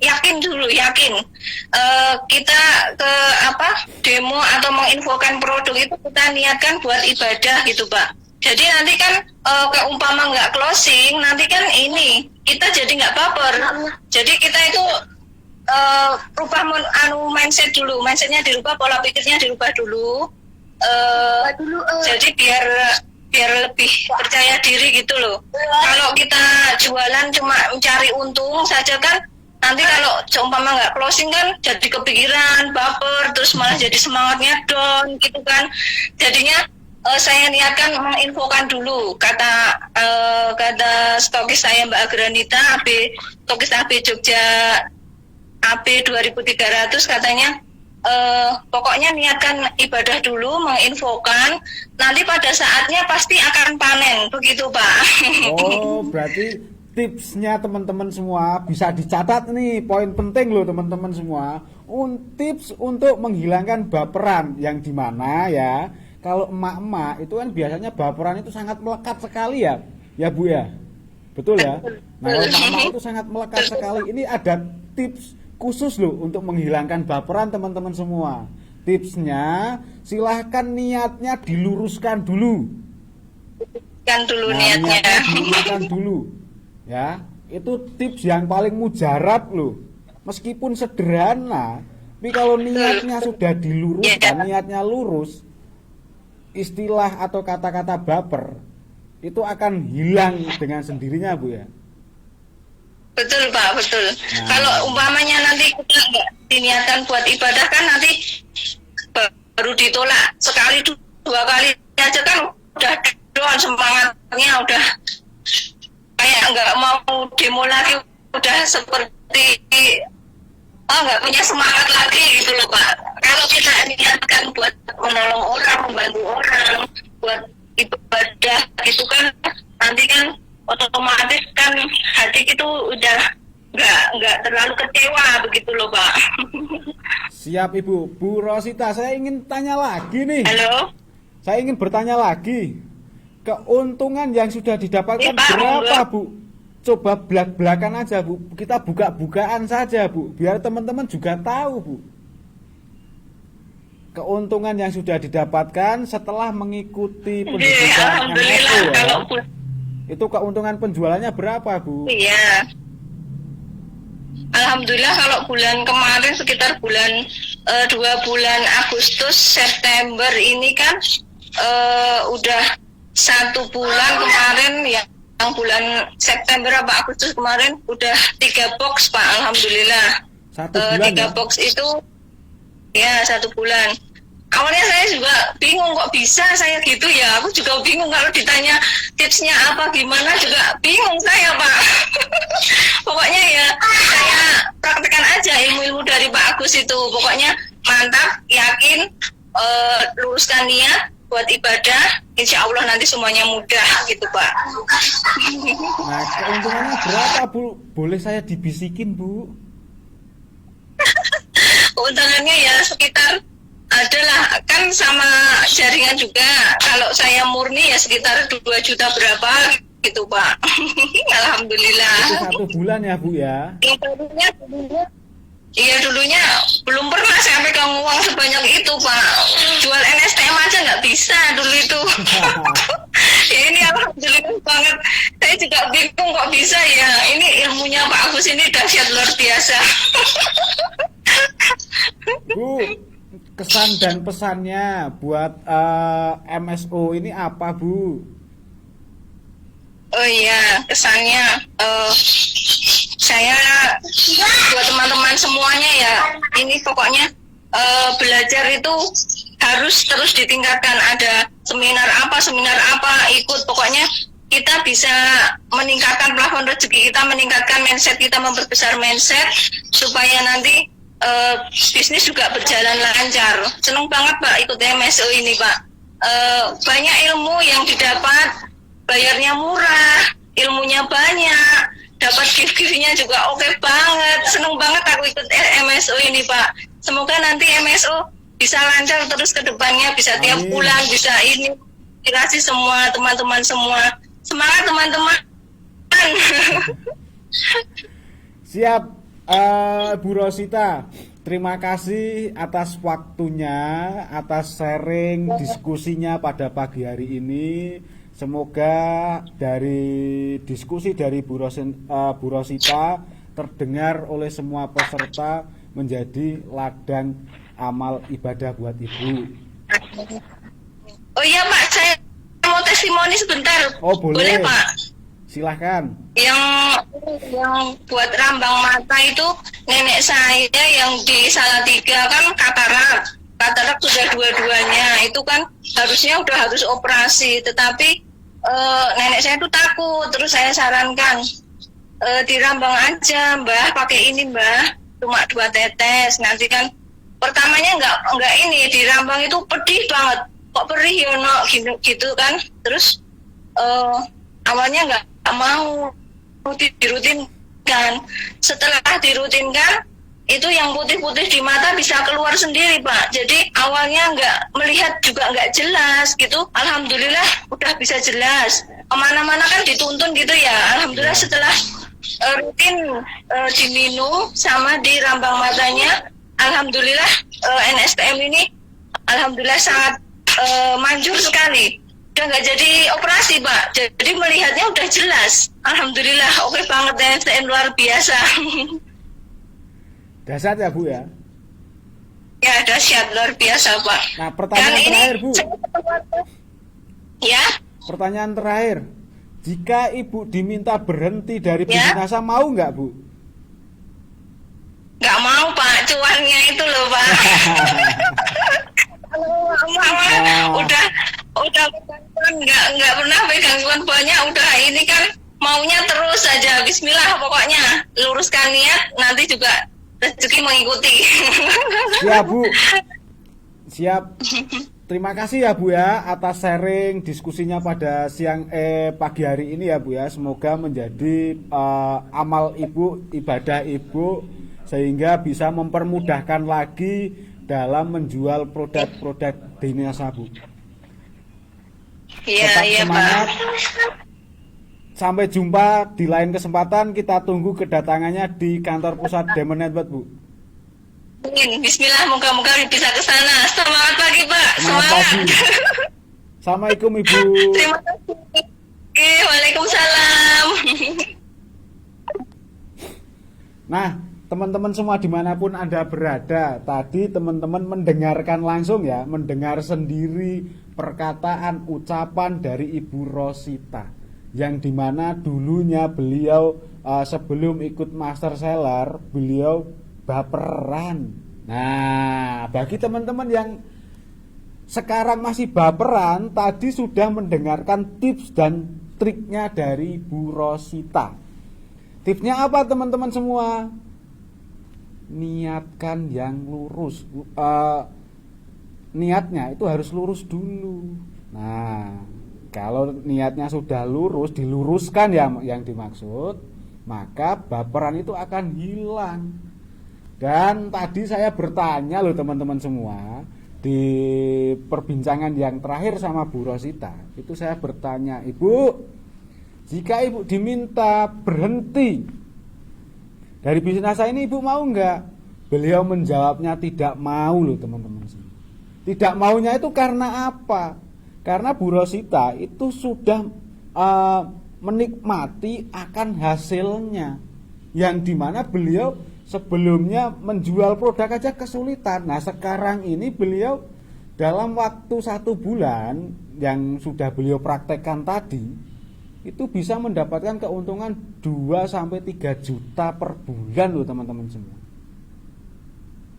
yakin dulu. Kita ke demo atau menginfokan produk itu kita niatkan buat ibadah gitu, Pak. Jadi nanti kan keumpama nggak closing, nanti kan ini kita jadi nggak baper. Jadi kita itu rubah mindsetnya dirubah, pola pikirnya dirubah dulu. Jadi biar lebih percaya diri gitu loh. Kalau kita jualan cuma mencari untung saja kan, nanti kalau seumpama nggak closing kan jadi kepikiran, baper, terus malah jadi semangatnya down gitu kan. Jadinya saya niatkan menginfokan dulu kata stokis saya Mbak Agranita, stokis AB Jogja AB 2300 katanya. Pokoknya niatkan ibadah dulu, menginfokan, nanti pada saatnya pasti akan panen, begitu Pak. Oh, berarti tipsnya teman-teman semua bisa dicatat nih, poin penting loh teman-teman semua. Tips untuk menghilangkan baperan, yang dimana ya, kalau emak-emak itu kan biasanya baperan itu sangat melekat sekali ya Bu ya, betul ya. Nah kalau emak-emak itu sangat melekat sekali, ini ada tips khusus loh untuk menghilangkan baperan teman-teman semua. Tipsnya silahkan niatnya diluruskan dulu. Niatnya diluruskan dulu. Ya, itu tips yang paling mujarab loh. Meskipun sederhana, tapi kalau niatnya sudah diluruskan, niatnya lurus, istilah atau kata-kata baper itu akan hilang dengan sendirinya Bu ya. Betul Pak, betul. Nah, kalau umpamanya nanti kita nggak diniatkan buat ibadah kan nanti baru ditolak sekali 2 kali aja kan udah down semangatnya, udah kayak nggak mau demo lagi, udah seperti nggak punya semangat lagi gitu loh Pak. Kalau kita niatkan buat menolong orang, membantu orang, buat ibadah gitu kan, nanti kan otomatis kan hati itu udah nggak terlalu kecewa begitu loh Pak. Siap Ibu. Bu Rosita, saya ingin tanya lagi nih. Halo. Saya ingin bertanya lagi. Keuntungan yang sudah didapatkan berapa Bu? Coba belak-belakan aja Bu. Kita buka-bukaan saja Bu, biar teman-teman juga tahu Bu. Keuntungan yang sudah didapatkan setelah mengikuti pendidikan MSO ya. Itu keuntungan penjualannya berapa Bu? Iya. Alhamdulillah kalau bulan kemarin sekitar bulan 2 bulan Agustus September ini kan udah 1 bulan kemarin ya, yang bulan September apa Agustus kemarin udah 3 box Pak, alhamdulillah. 1 bulan 3 box itu ya 1 bulan. Awalnya saya juga juga bingung kok bisa saya gitu ya. Aku juga bingung kalau ditanya tipsnya apa gimana juga bingung saya Pak. Pokoknya ya saya praktekkan aja ilmu-ilmu dari Pak Agus itu. Pokoknya mantap, yakin, luruskan niat buat ibadah, insya Allah nanti semuanya mudah gitu Pak. Nah, keuntungannya berapa Bu? Boleh saya dibisikin Bu? Keuntungannya ya sekitar adalah kan sama jaringan juga. Kalau saya murni ya sekitar 2 juta berapa gitu Pak. Alhamdulillah. Itu 1 bulan ya Bu ya? Dulunya belum pernah saya pegang uang sebanyak itu Pak. Jual NSTM aja nggak bisa dulu itu. Ya ini alhamdulillah banget. Saya juga bingung kok bisa ya. Ini ilmunya Pak Agus ini dahsyat luar biasa. Bu, kesan dan pesannya buat MSO ini apa Bu? Oh iya, kesannya saya buat teman-teman semuanya ya, ini pokoknya belajar itu harus terus ditingkatkan. Ada seminar apa, ikut. Pokoknya kita bisa meningkatkan plafon rezeki kita, meningkatkan mindset kita, memperbesar mindset supaya nanti bisnis juga berjalan lancar. Seneng banget Pak ikut MSO ini Pak. Banyak ilmu yang didapat, bayarnya murah, ilmunya banyak, dapat gift-giftnya juga oke banget. Seneng banget aku ikut MSO ini Pak. Semoga nanti MSO bisa lancar terus ke depannya, bisa tiap bulan, bisa ini. Inspirasi semua teman-teman semua. Semangat teman-teman. Siap, Bu Rosita. Terima kasih atas waktunya, atas sharing diskusinya pada pagi hari ini. Semoga dari diskusi dari Bu Rosita terdengar oleh semua peserta menjadi ladang amal ibadah buat Ibu. Oh iya Pak, saya mau testimoni sebentar. Oh boleh, boleh Pak? Silahkan. Yang buat rambang mata itu nenek saya yang di Salatiga kan katarak sudah dua-duanya, itu kan harusnya udah harus operasi, tetapi nenek saya tuh takut. Terus saya sarankan dirambang aja Mbah, pakai ini Mbah, cuma 2 tetes. Nanti kan pertamanya nggak ini dirambang itu pedih banget, kok perih ya no gitu kan. Terus awalnya nggak mau dirutinkan. Setelah dirutinkan itu yang putih-putih di mata bisa keluar sendiri Pak. Jadi awalnya nggak melihat juga nggak jelas gitu. Alhamdulillah udah bisa jelas. Kemana-mana kan dituntun gitu ya. Alhamdulillah setelah rutin diminum sama di rambang matanya, alhamdulillah NSTM ini alhamdulillah sangat manjur sekali. Udah nggak jadi operasi Pak. Jadi melihatnya udah jelas. Alhamdulillah oke banget, NSTM luar biasa. Dahsyat ya Bu ya? Ya dahsyat luar biasa Pak. Nah pertanyaan terakhir Bu. Ya. Pertanyaan terakhir. Jika Ibu diminta berhenti dari bisnis mau nggak Bu? Nggak mau Pak, cuannya itu loh Pak. Udah nggak pernah pegang cuan banyak. Udah ini kan maunya terus saja. Bismillah pokoknya, luruskan niat, nanti juga rezeki mengikuti. Siap Bu. Siap. Terima kasih ya Bu ya atas sharing diskusinya pada pagi hari ini ya Bu ya. Semoga menjadi amal Ibu, ibadah Ibu, sehingga bisa mempermudahkan lagi dalam menjual produk-produk Dinasa Bu. Iya, Tetap iya semangat. Pak. Sampai jumpa di lain kesempatan. Kita tunggu kedatangannya di kantor pusat Diamond Network Bu. Bismillah, moga-moga bisa ke sana. Semangat pagi Pak. Semangat pagi. Assalamualaikum Ibu. Terima kasih. Oke, waalaikumsalam. Nah, teman-teman semua dimanapun Anda berada, tadi teman-teman mendengarkan langsung ya, mendengar sendiri perkataan ucapan dari Ibu Rosita, yang dimana dulunya beliau sebelum ikut Master Seller, beliau baperan. Nah, bagi teman-teman yang sekarang masih baperan, tadi sudah mendengarkan tips dan triknya dari Bu Rosita. Tipsnya apa teman-teman semua? Niatkan yang lurus. Niatnya itu harus lurus dulu. Nah, kalau niatnya sudah lurus, diluruskan yang dimaksud, maka baperan itu akan hilang. Dan tadi saya bertanya loh teman-teman semua, di perbincangan yang terakhir sama Bu Rosita, itu saya bertanya, Ibu, jika Ibu diminta berhenti dari bisnis saya ini, Ibu mau enggak? Beliau menjawabnya tidak mau loh teman-teman semua. Tidak maunya itu karena apa? Karena Bu Rosita itu sudah menikmati akan hasilnya, yang dimana beliau sebelumnya menjual produk aja kesulitan. Nah sekarang ini beliau dalam waktu 1 bulan yang sudah beliau praktekkan tadi, itu bisa mendapatkan keuntungan 2-3 juta per bulan loh teman-teman semua.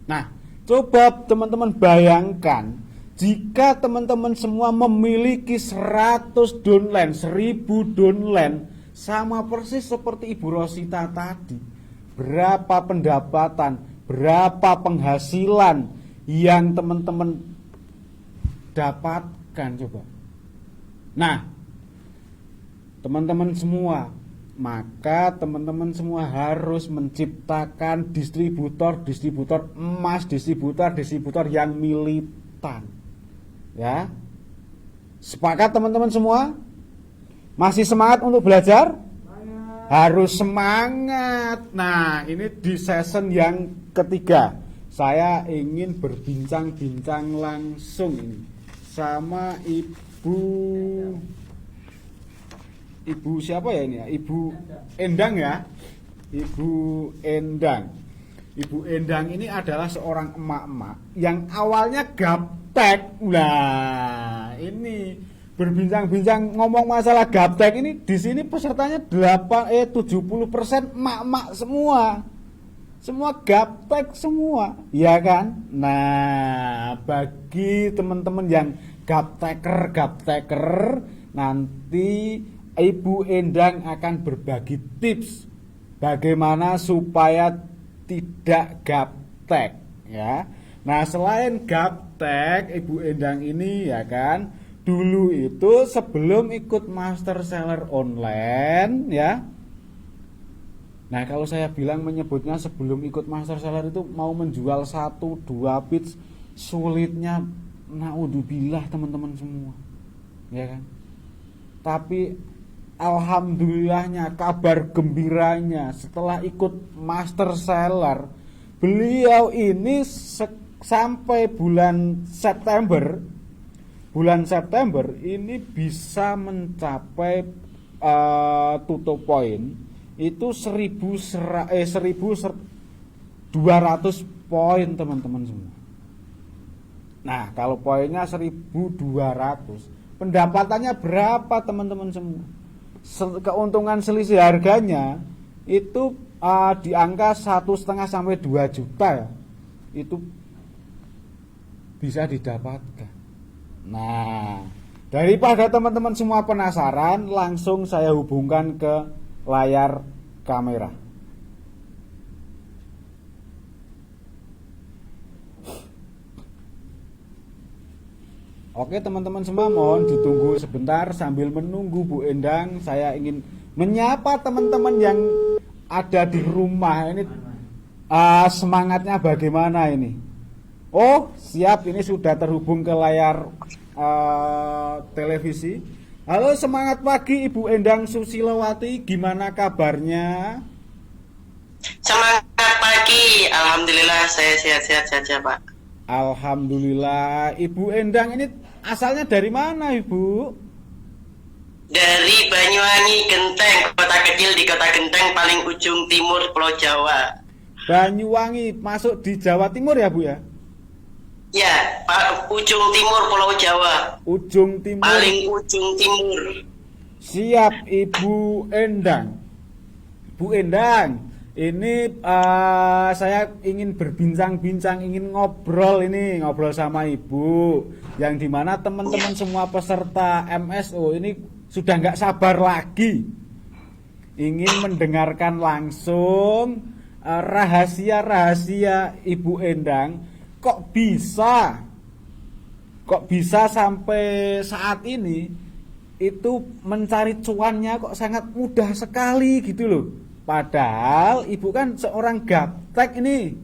Nah coba teman-teman bayangkan, jika teman-teman semua memiliki 100 downline, 1000 downline, sama persis seperti Ibu Rosita tadi, berapa pendapatan, berapa penghasilan yang teman-teman dapatkan coba. Nah, teman-teman semua, maka teman-teman semua harus menciptakan distributor emas, distributor yang militan. Ya. Sepakat teman-teman semua? Masih semangat untuk belajar? Harus semangat. Nah, ini di season yang ketiga saya ingin berbincang-bincang langsung ini sama Ibu siapa ya ini ya? Ibu Endang ya. Ibu Endang. Ibu Endang ini adalah seorang emak-emak yang awalnya gaptek. Nah, ini berbincang-bincang ngomong masalah gaptek ini, di sini pesertanya 70% emak-emak semua. Semua gaptek semua, ya kan? Nah, bagi teman-teman yang gapteker, nanti Ibu Endang akan berbagi tips bagaimana supaya tidak gaptek, ya. Nah, selain gaptek, Ibu Endang ini ya kan, dulu itu sebelum ikut master seller online ya. Nah, kalau saya bilang menyebutnya sebelum ikut master seller itu mau menjual 1-2 pitch sulitnya naudzubillah teman-teman semua. Ya kan? Tapi alhamdulillahnya, kabar gembiranya setelah ikut master seller, beliau ini sampai bulan September ini bisa mencapai tutup poin itu 1200 poin teman-teman semua. Nah, kalau poinnya 1200, pendapatannya berapa teman-teman semua? Keuntungan selisih harganya itu di angka 1,5 sampai 2 juta ya. Itu bisa didapatkan. Nah, daripada teman-teman semua penasaran, langsung saya hubungkan ke layar kamera. Oke teman-teman semua, mohon ditunggu sebentar. Sambil menunggu Bu Endang, saya ingin menyapa teman-teman yang ada di rumah ini. Semangatnya bagaimana ini? Oh siap, ini sudah terhubung ke layar televisi. Halo, semangat pagi Ibu Endang Susilowati, gimana kabarnya? Semangat pagi, alhamdulillah saya sehat-sehat saja Pak. Alhamdulillah. Ibu Endang ini asalnya dari mana Ibu? Dari Banyuwangi Genteng, kota kecil di Kota Genteng paling ujung timur Pulau Jawa. Banyuwangi masuk di Jawa Timur ya Bu ya? Ya, ujung timur Pulau Jawa. Ujung timur. Paling ujung timur. Siap Ibu Endang. Bu Endang, Ini saya ingin berbincang-bincang, ingin ngobrol sama Ibu, yang dimana teman-teman semua peserta MSO ini sudah nggak sabar lagi, ingin mendengarkan langsung rahasia-rahasia Ibu Endang. Kok bisa sampai saat ini itu mencari cuannya kok sangat mudah sekali gitu loh. Padahal Ibu kan seorang gaptek ini.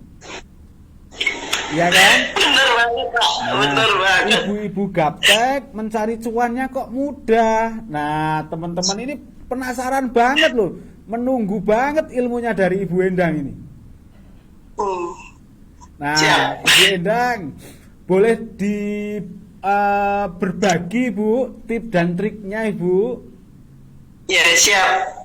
Iya kan? Bener banget, Pak. Bener banget. Ibu-ibu gaptek mencari cuannya kok mudah. Nah, teman-teman ini penasaran banget loh, menunggu banget ilmunya dari Ibu Endang ini. Nah, Siap. Ibu Endang, boleh berbagi Bu tip dan triknya Ibu? Ya, siap.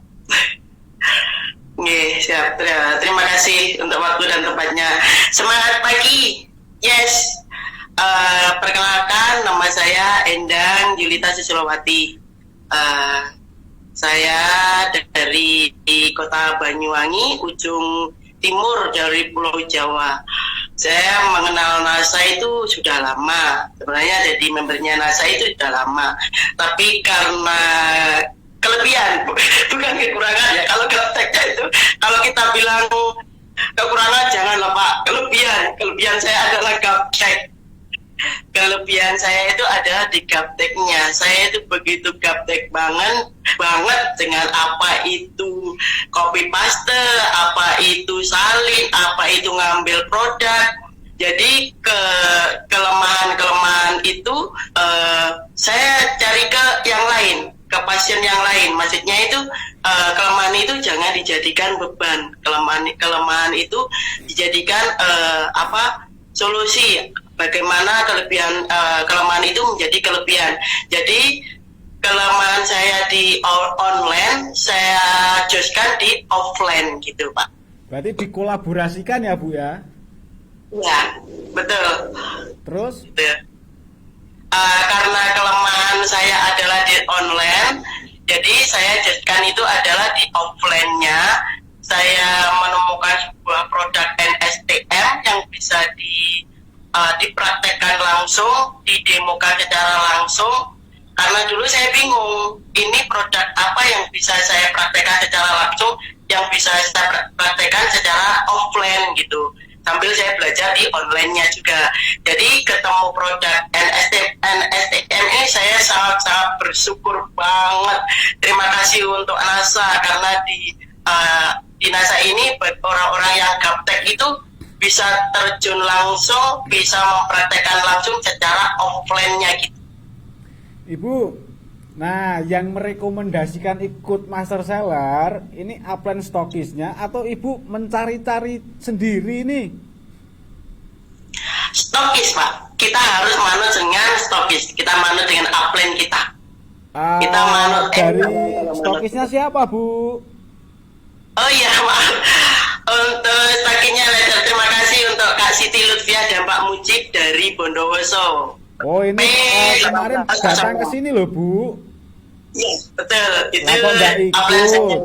Oke, siap. Terima kasih untuk waktu dan tempatnya. Semangat pagi. Yes. Perkenalkan, nama saya Endang Julita Susilowati. Saya dari kota Banyuwangi, ujung timur dari Pulau Jawa. Saya mengenal NASA itu sudah lama. Sebenarnya jadi membernya NASA itu sudah lama. Tapi karena kelebihan, bukan kekurangan ya. Kalau gapteknya itu, kalau kita bilang kekurangan janganlah Pak. Kelebihan saya adalah gaptek. Kelebihan saya itu ada di gapteknya. Saya itu begitu gaptek banget dengan apa itu copy paste, apa itu salin, apa itu ngambil produk. Jadi kelemahan itu saya cari ke yang lain, ke pasien yang lain. Maksudnya itu kelemahan itu jangan dijadikan beban. Kelemahan itu dijadikan solusi. Bagaimana kelemahan itu menjadi kelebihan. Jadi kelemahan saya di online saya joskan di offline gitu Pak. Berarti dikolaborasikan ya Bu ya? Ya, betul. Terus? Betul. Karena kelemahan saya adalah di online, jadi saya jadikan itu adalah di offline-nya. Saya menemukan sebuah produk NSTM yang bisa dipraktekkan langsung, didemokan secara langsung. Karena dulu saya bingung, ini produk apa yang bisa saya praktekkan secara langsung, yang bisa saya praktekkan secara offline gitu. Sambil saya belajar di online-nya juga. Jadi ketemu produk NSTM ini saya sangat-sangat bersyukur banget. Terima kasih untuk NASA, karena di NASA ini orang-orang yang gaptek itu bisa terjun langsung, bisa mempraktekkan langsung secara offline-nya gitu. Ibu, nah yang merekomendasikan ikut Master Seller ini upline stokisnya atau Ibu mencari-cari sendiri nih? Stokis Pak, kita harus manut dengan stokis, kita manut dengan upline kita. Kita manut dari stokisnya siapa Bu? Oh iya maaf, untuk stokisnya terima kasih untuk Kak Siti Lutfiah dan Pak Mujib dari Bondowoso. Oh ini kemarin datang ke sini loh Bu. Iya betul, itu upline saya.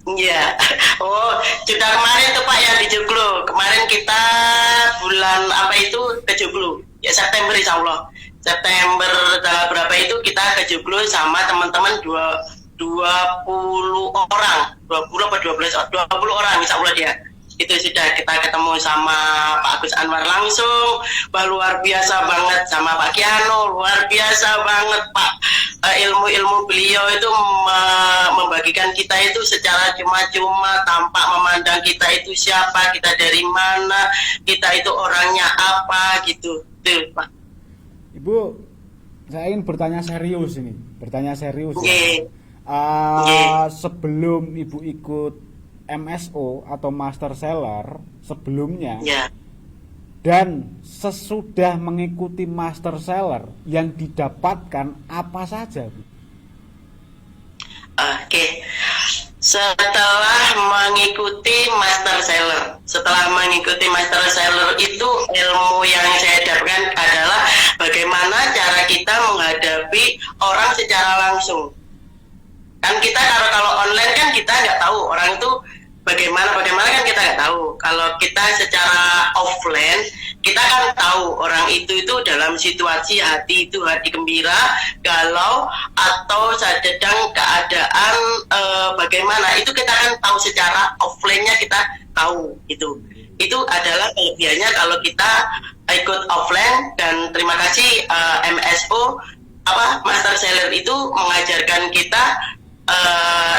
Iya, oh sudah kemarin tuh Pak yang di Joglo. Kemarin kita bulan apa itu ke Joglo, ya September insya Allah. September tanggal berapa itu kita ke Joglo sama teman-teman 20 orang, 20 apa 12 orang insya Allah dia. Itu sudah kita ketemu sama Pak Agus Anwar langsung. Luar biasa banget sama Pak Kiano, luar biasa banget Pak. Ilmu-ilmu beliau itu membagikan kita itu secara cuma-cuma, tanpa memandang kita itu siapa, kita dari mana, kita itu orangnya apa gitu. Tuh Pak. Ibu, saya ingin bertanya serius ini, Yeah. Sebelum Ibu ikut MSO atau Master Seller sebelumnya, dan sesudah mengikuti Master Seller yang didapatkan apa saja Bu? Oke. Setelah mengikuti Master Seller itu ilmu yang saya dapatkan adalah bagaimana cara kita menghadapi orang secara langsung. Kan kita kalau online kan kita nggak tahu orang itu bagaimana kan kita nggak tahu. Kalau kita secara offline, kita kan tahu orang itu dalam situasi hati gembira, galau, atau sedang keadaan bagaimana, itu kita kan tahu secara offline-nya, kita tahu itu adalah kelebihannya kalau kita ikut offline. Dan terima kasih MSO Master Seller itu mengajarkan kita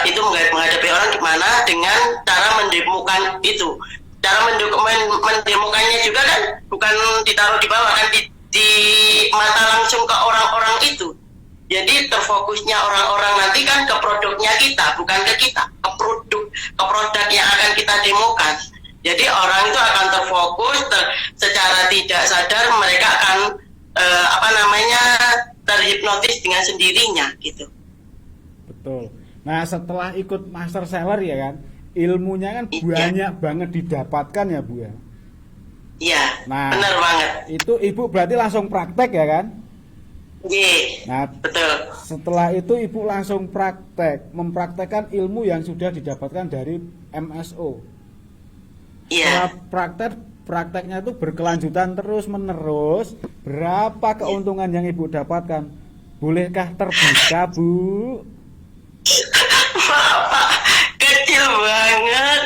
itu menghadapi orang gimana dengan cara mendemokan itu. Cara mendemokannya juga kan bukan ditaruh di bawah, kan di mata langsung ke orang-orang itu. Jadi terfokusnya orang-orang nanti kan ke produknya kita, bukan ke kita, ke produk yang akan kita demokan. Jadi orang itu akan terfokus, secara tidak sadar mereka akan terhipnotis dengan sendirinya gitu. Betul. Nah, setelah ikut Master Seller ya kan, ilmunya kan banyak banget didapatkan ya Bu ya. Iya. Nah, benar banget. Itu Ibu berarti langsung praktek ya kan? Iya. Nah, betul. Setelah itu Ibu langsung mempraktekkan ilmu yang sudah didapatkan dari MSO. Iya. Setelah prakteknya itu berkelanjutan terus menerus, berapa keuntungan yang Ibu dapatkan? Bolehkah terbuka, Bu? Pak, kecil banget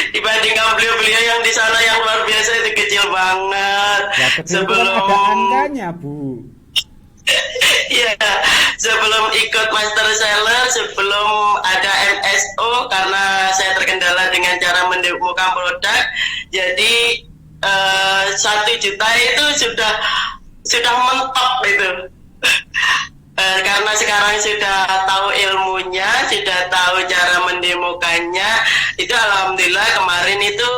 dibandingkan beliau-beliau yang di sana yang luar biasa, itu kecil banget. Ya, kecil kan ada angkanya, Bu. Iya, sebelum ikut Master Seller, sebelum ada MSO, karena saya terkendala dengan cara mendemokan produk, jadi 1 juta itu sudah mentok itu. Karena sekarang sudah tahu ilmunya, sudah tahu cara mendemokannya, itu alhamdulillah kemarin itu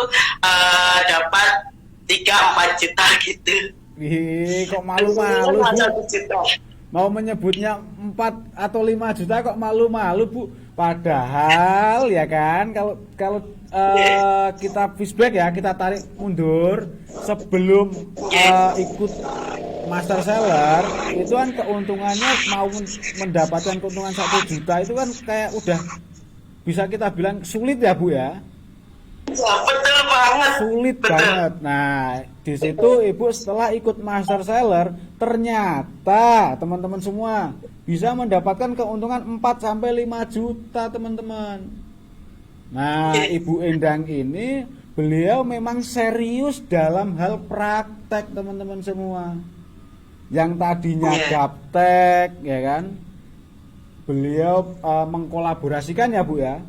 dapat 3-4 juta gitu. Ih, kok malu-malu, Bu? Mau menyebutnya 4 atau 5 juta kok malu-malu, Bu? Padahal ya kan, kalau kita flashback ya, kita tarik mundur sebelum ikut Master Seller, itu kan keuntungannya mau mendapatkan keuntungan 1 juta itu kan kayak udah bisa kita bilang sulit ya Bu ya. Ya, betul banget. Sulit banget. Nah, di situ Ibu setelah ikut Master Seller, ternyata teman-teman semua bisa mendapatkan keuntungan 4-5 juta, teman-teman. Nah, Ibu Endang ini beliau memang serius dalam hal praktek, teman-teman semua. Yang tadinya gaptek, ya kan? Beliau mengkolaborasikan ya Bu ya.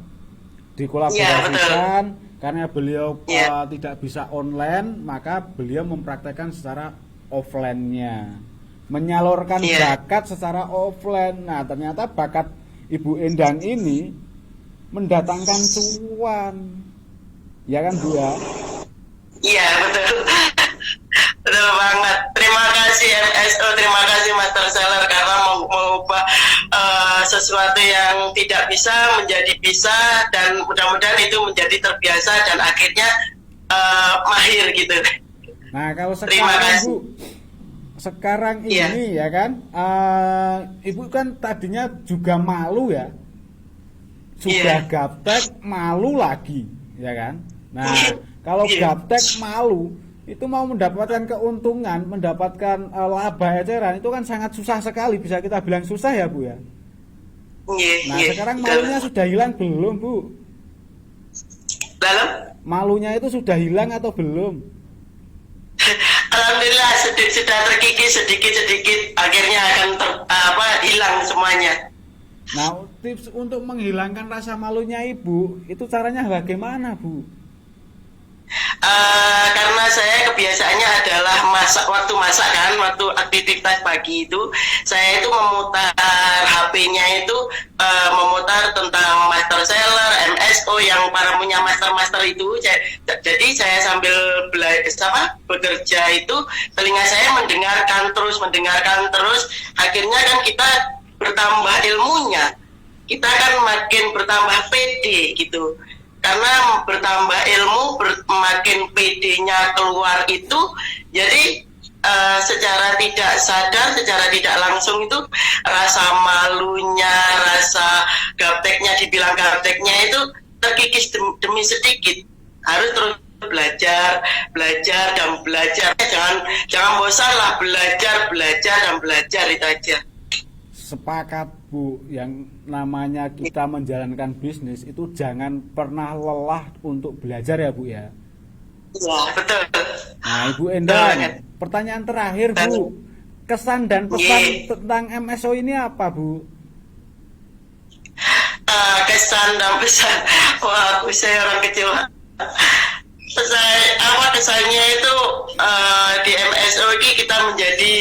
Dikolaborasikan. Karena beliau tidak bisa online, maka beliau mempraktekkan secara offline-nya, menyalurkan bakat secara offline. Nah, ternyata bakat Ibu Endang ini mendatangkan cuan, ya kan Bu ya? Iya, betul. Betul banget. Terima kasih MSO, terima kasih Master Seller karena mengubah sesuatu yang tidak bisa menjadi bisa, dan mudah-mudahan itu menjadi terbiasa dan akhirnya mahir gitu. Nah, kalau sekarang Bu, sekarang ini ya kan, Ibu kan tadinya juga malu ya, sudah gaptek malu lagi, ya kan? Nah, kalau gaptek malu itu mau mendapatkan keuntungan, mendapatkan laba eceran itu kan sangat susah sekali, bisa kita bilang susah ya Bu ya. Nah, sekarang malunya sudah hilang belum Bu? Lalu? Malunya itu sudah hilang atau belum? Alhamdulillah sudah terkikis sedikit-sedikit, akhirnya akan hilang semuanya. Nah, tips untuk menghilangkan rasa malunya Ibu itu caranya bagaimana Bu? Karena saya kebiasaannya adalah waktu aktivitas pagi itu saya itu memutar HP-nya itu memutar tentang Master Seller, MSO yang para punya master itu. Jadi saya sambil bekerja itu telinga saya mendengarkan terus, akhirnya kan kita bertambah ilmunya, kita kan makin bertambah pede gitu. Karena bertambah ilmu, makin PD-nya keluar itu, jadi secara tidak sadar, secara tidak langsung itu rasa malunya, rasa gapteknya, dibilang gapteknya itu terkikis demi sedikit, harus terus belajar dan belajar. Jangan bosan lah, belajar dan belajar, itu aja. Sepakat Bu, yang namanya kita menjalankan bisnis itu jangan pernah lelah untuk belajar ya Bu ya. Ya, betul. Nah Ibu Endang, pertanyaan terakhir Bu, kesan dan pesan tentang MSO ini apa Bu? Kesan dan pesan, wah saya orang kecil. Kesannya itu di MSO ini kita menjadi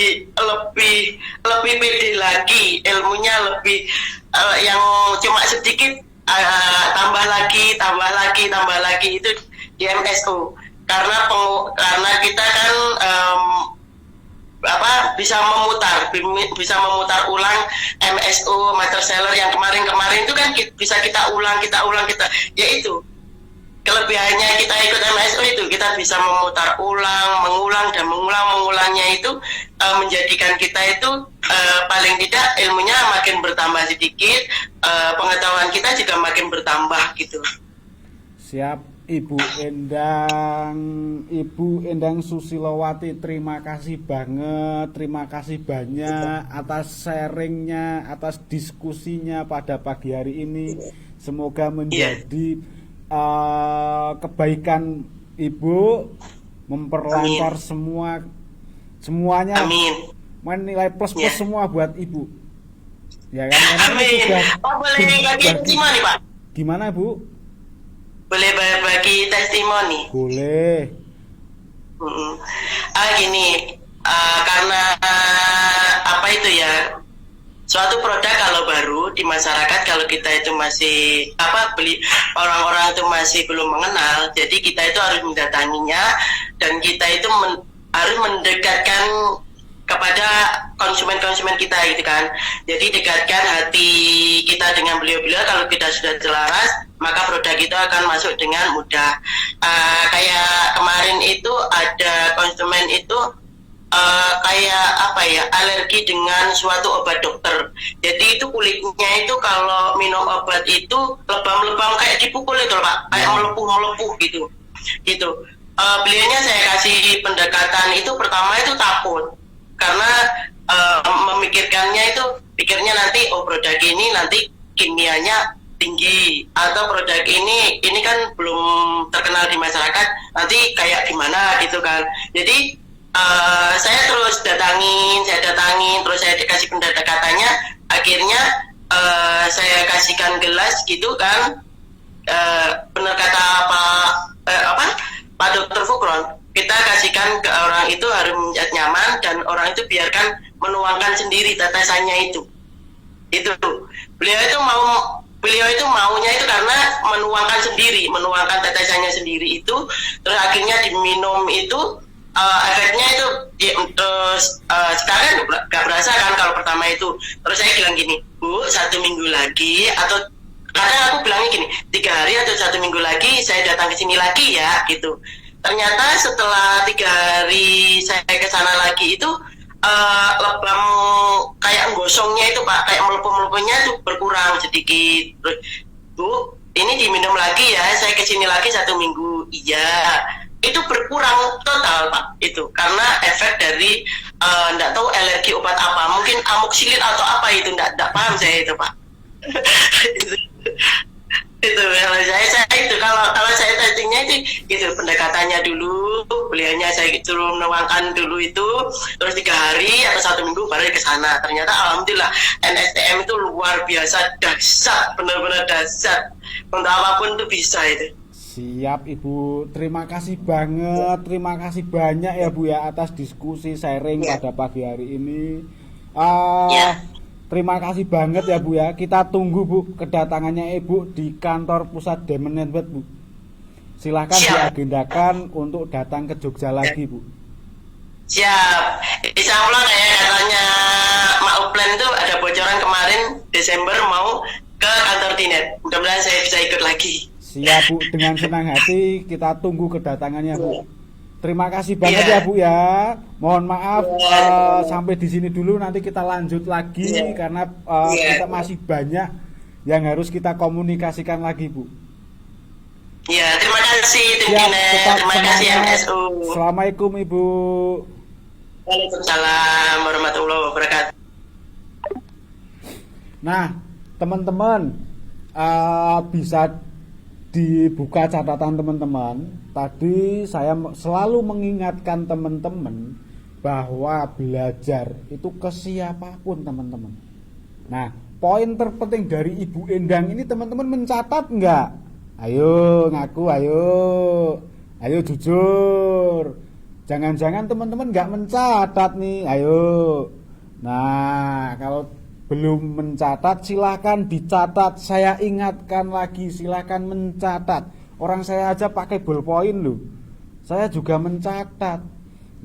lebih pede lagi, ilmunya lebih yang cuma sedikit tambah lagi itu di MSO, karena kita kan bisa memutar ulang MSO master seller yang kemarin itu kan bisa kita ulang yaitu kelebihannya kita ikut MSO itu, kita bisa memutar ulang, mengulangnya itu menjadikan kita itu paling tidak ilmunya makin bertambah sedikit, pengetahuan kita juga makin bertambah gitu. Siap Ibu Endang Susilowati, terima kasih banget, terima kasih banyak atas sharingnya, atas diskusinya pada pagi hari ini. Semoga menjadi kebaikan Ibu, memperlancar semuanya. Amin. Menilai plus semua buat Ibu. Ya kan? Amin. Boleh bagi testimoni Pak? Gimana Bu? Boleh bagi testimoni? Boleh. Gini, karena apa itu ya? Suatu produk kalau baru di masyarakat, kalau kita itu masih beli, orang-orang itu masih belum mengenal, jadi kita itu harus mendatanginya, dan kita itu harus mendekatkan kepada konsumen kita gitu kan. Jadi dekatkan hati kita dengan beliau-beliau. Kalau kita sudah selaras, maka produk itu akan masuk dengan mudah. Kayak kemarin itu ada konsumen itu alergi dengan suatu obat dokter. Jadi itu kulitnya itu kalau minum obat itu lebam-lebam kayak dipukul itu Pak, kayak melepuh gitu. Beliaunya saya kasih pendekatan itu, pertama itu takut, karena pikirnya nanti produk ini nanti kimianya tinggi, atau produk ini kan belum terkenal di masyarakat, nanti kayak gimana gitu kan. Jadi saya terus datangin, terus saya dikasih pendekatannya, akhirnya saya kasihkan gelas gitu kan. Benar kata Pak Dr. Fukron, kita kasihkan ke orang itu harus nyaman, dan orang itu biarkan menuangkan sendiri tetesannya itu. Beliau itu maunya itu karena menuangkan tetesannya sendiri itu, terus akhirnya diminum itu. Efeknya itu sekarang gak berasa kan kalau pertama itu. Terus saya bilang gini, Bu, 1 minggu lagi, atau kadang aku bilangnya gini, 3 hari atau 1 minggu lagi saya datang ke sini lagi ya gitu. Ternyata setelah 3 hari saya ke sana lagi itu lebam kayak gosongnya itu Pak, kayak melepuh-melepuhnya itu berkurang sedikit. Terus, Bu, ini diminum lagi ya, saya ke sini lagi 1 minggu. Iya, itu berkurang total Pak, itu karena efek dari enggak tahu alergi obat apa, mungkin amoksilin atau apa itu, enggak paham saya itu Pak. itu kalau saya testingnya itu gitu, pendekatannya dulu, beliaunya saya suruh menuangkan dulu itu, terus 3 hari atau 1 minggu baru ke sana. Ternyata alhamdulillah NSTM itu luar biasa dahsyat, benar-benar dahsyat, untuk apapun itu bisa itu. Siap Ibu, terima kasih banget, terima kasih banyak ya Bu ya atas diskusi sharing pada pagi hari ini. Terima kasih banget ya Bu ya. Kita tunggu Bu kedatangannya Ibu di kantor pusat Diamond Bu. Silahkan diagendakan untuk datang ke Jogja lagi Bu. Siap. Insya Allah kayak katanya Mak Uplan itu ada bocoran kemarin Desember mau ke kantor Dinet. Mudah-mudahan saya bisa ikut lagi. Siap Bu, dengan senang hati kita tunggu kedatangannya Bu. Terima kasih banget ya Bu ya. Mohon maaf sampai di sini dulu, nanti kita lanjut lagi karena kita masih banyak yang harus kita komunikasikan lagi Bu. Ya, terima kasih tim Siap, Dinet. tetap Terima kasih semangat. MSU. Assalamualaikum Ibu. Waalaikumsalam warahmatullahi wabarakatuh. Nah, teman-teman, bisa dibuka catatan teman-teman. Tadi saya selalu mengingatkan teman-teman bahwa belajar itu ke siapapun teman-teman. Nah, poin terpenting dari Ibu Endang ini teman-teman mencatat enggak? Ayo ngaku, ayo jujur. Jangan-jangan teman-teman enggak mencatat nih, ayo. Nah, kalau belum mencatat silakan dicatat. Saya ingatkan lagi, silakan mencatat. Orang saya aja pakai ballpoint loh. Saya juga mencatat.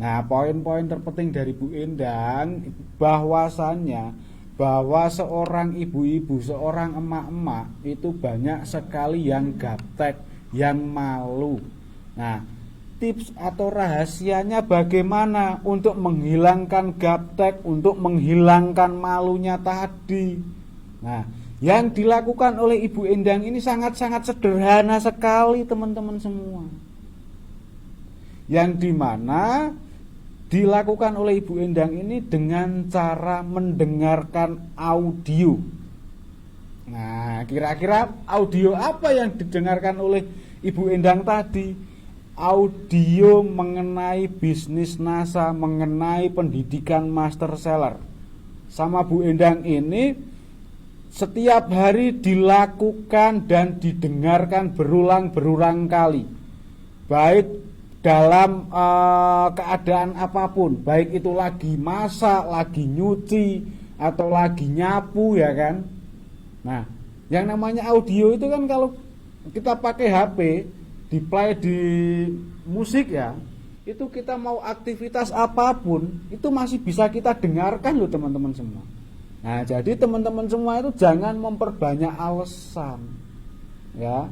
Nah, poin-poin terpenting dari Bu Endang bahwasannya bahwa seorang ibu-ibu, seorang emak-emak itu banyak sekali yang gaptek, yang malu. Nah, tips atau rahasianya bagaimana untuk menghilangkan gaptek, untuk menghilangkan malunya tadi. Nah, yang dilakukan oleh Ibu Endang ini sangat-sangat sederhana sekali teman-teman semua. Yang dimana dilakukan oleh Ibu Endang ini dengan cara mendengarkan audio. Nah, kira-kira audio apa yang didengarkan oleh Ibu Endang tadi? Audio mengenai bisnis NASA, mengenai pendidikan master seller. Sama Bu Endang ini setiap hari dilakukan dan didengarkan berulang-berulang kali. Baik dalam keadaan apapun, baik itu lagi masak, lagi nyuci, atau lagi nyapu, ya kan. Nah, yang namanya audio itu kan kalau kita pakai HP, di play di musik ya, itu kita mau aktivitas apapun itu masih bisa kita dengarkan loh teman-teman semua. Nah, jadi teman-teman semua itu jangan memperbanyak alasan, ya.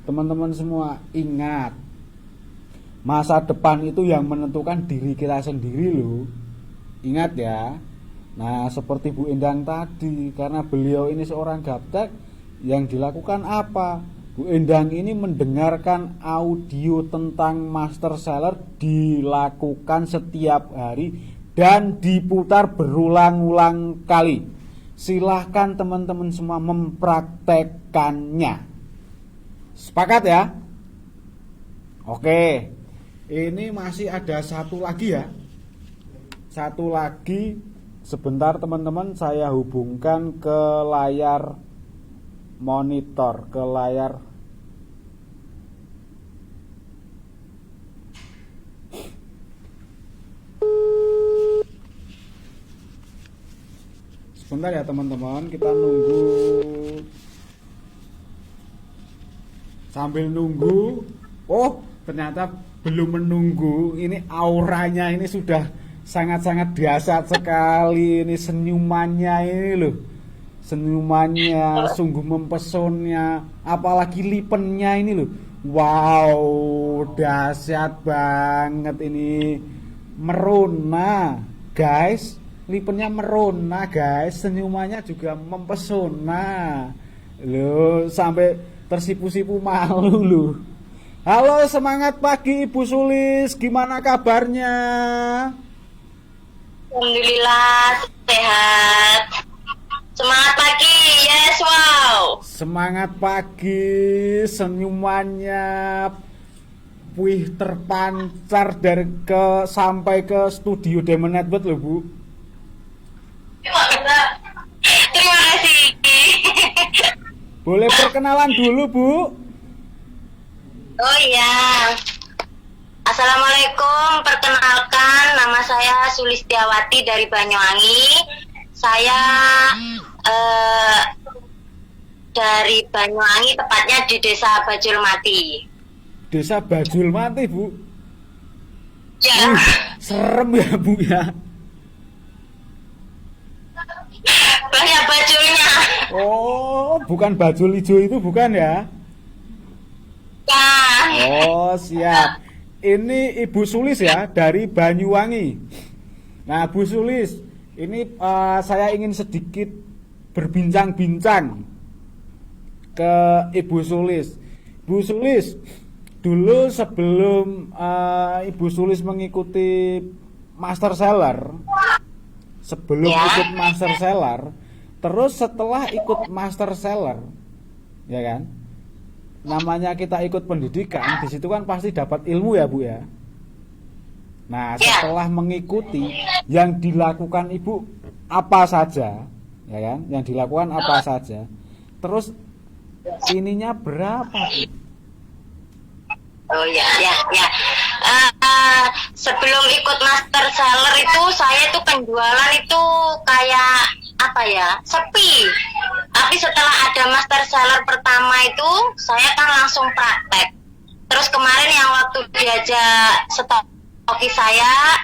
Teman-teman semua ingat, masa depan itu yang menentukan diri kita sendiri loh. Ingat ya. Nah, seperti Bu Endang tadi, karena beliau ini seorang gaptek, yang dilakukan apa? Bu Endang ini mendengarkan audio tentang master seller, dilakukan setiap hari dan diputar berulang-ulang kali. Silahkan teman-teman semua mempraktekkannya. Sepakat ya? Oke. Ini masih ada satu lagi ya. Satu lagi. Sebentar teman-teman, saya hubungkan ke layar monitor, ke layar sebentar ya teman-teman, kita nunggu. Sambil nunggu, oh ternyata belum menunggu. Ini auranya ini sudah sangat-sangat dahsyat sekali. Ini senyumannya ini loh, senyumannya sungguh mempesona. Apalagi lipennya ini loh, wow, dahsyat banget ini. Merona guys, lipennya merona guys, senyumannya juga mempesona loh, sampai tersipu-sipu malu lu. Halo, semangat pagi Ibu Sulis, gimana kabarnya? Alhamdulillah sehat. Semangat pagi, yes, wow. Semangat pagi, senyumannya wih terpancar dari sampai ke studio Diamond Network loh Bu. Terima kasih. Boleh perkenalan dulu Bu? Oh iya. Assalamualaikum, perkenalkan nama saya Sulistiawati dari Banyuwangi. Saya dari Banyuwangi, tepatnya di Desa Bajulmati. Desa Bajulmati Bu. Ya. Serem ya Bu ya. Banyak bajulnya. Oh, bukan bajul hijau itu bukan ya? Ya. Oh, siap. Ini Ibu Sulis ya dari Banyuwangi. Nah, Bu Sulis, ini saya ingin sedikit berbincang-bincang ke Ibu Sulis. Bu Sulis, dulu sebelum Ibu Sulis mengikuti Master Seller, ikut Master Seller, terus setelah ikut Master Seller, ya kan? Namanya kita ikut pendidikan, di situ kan pasti dapat ilmu ya Bu ya. Nah, setelah mengikuti, yang dilakukan Ibu apa saja, ya kan? Yang dilakukan apa saja. Terus ininya berapa, Bu? Oh ya. Sebelum ikut Master Seller itu saya tuh penjualan itu kayak apa ya, sepi. Tapi setelah ada Master Seller pertama itu saya kan langsung praktek. Terus kemarin yang waktu diajak stokis saya,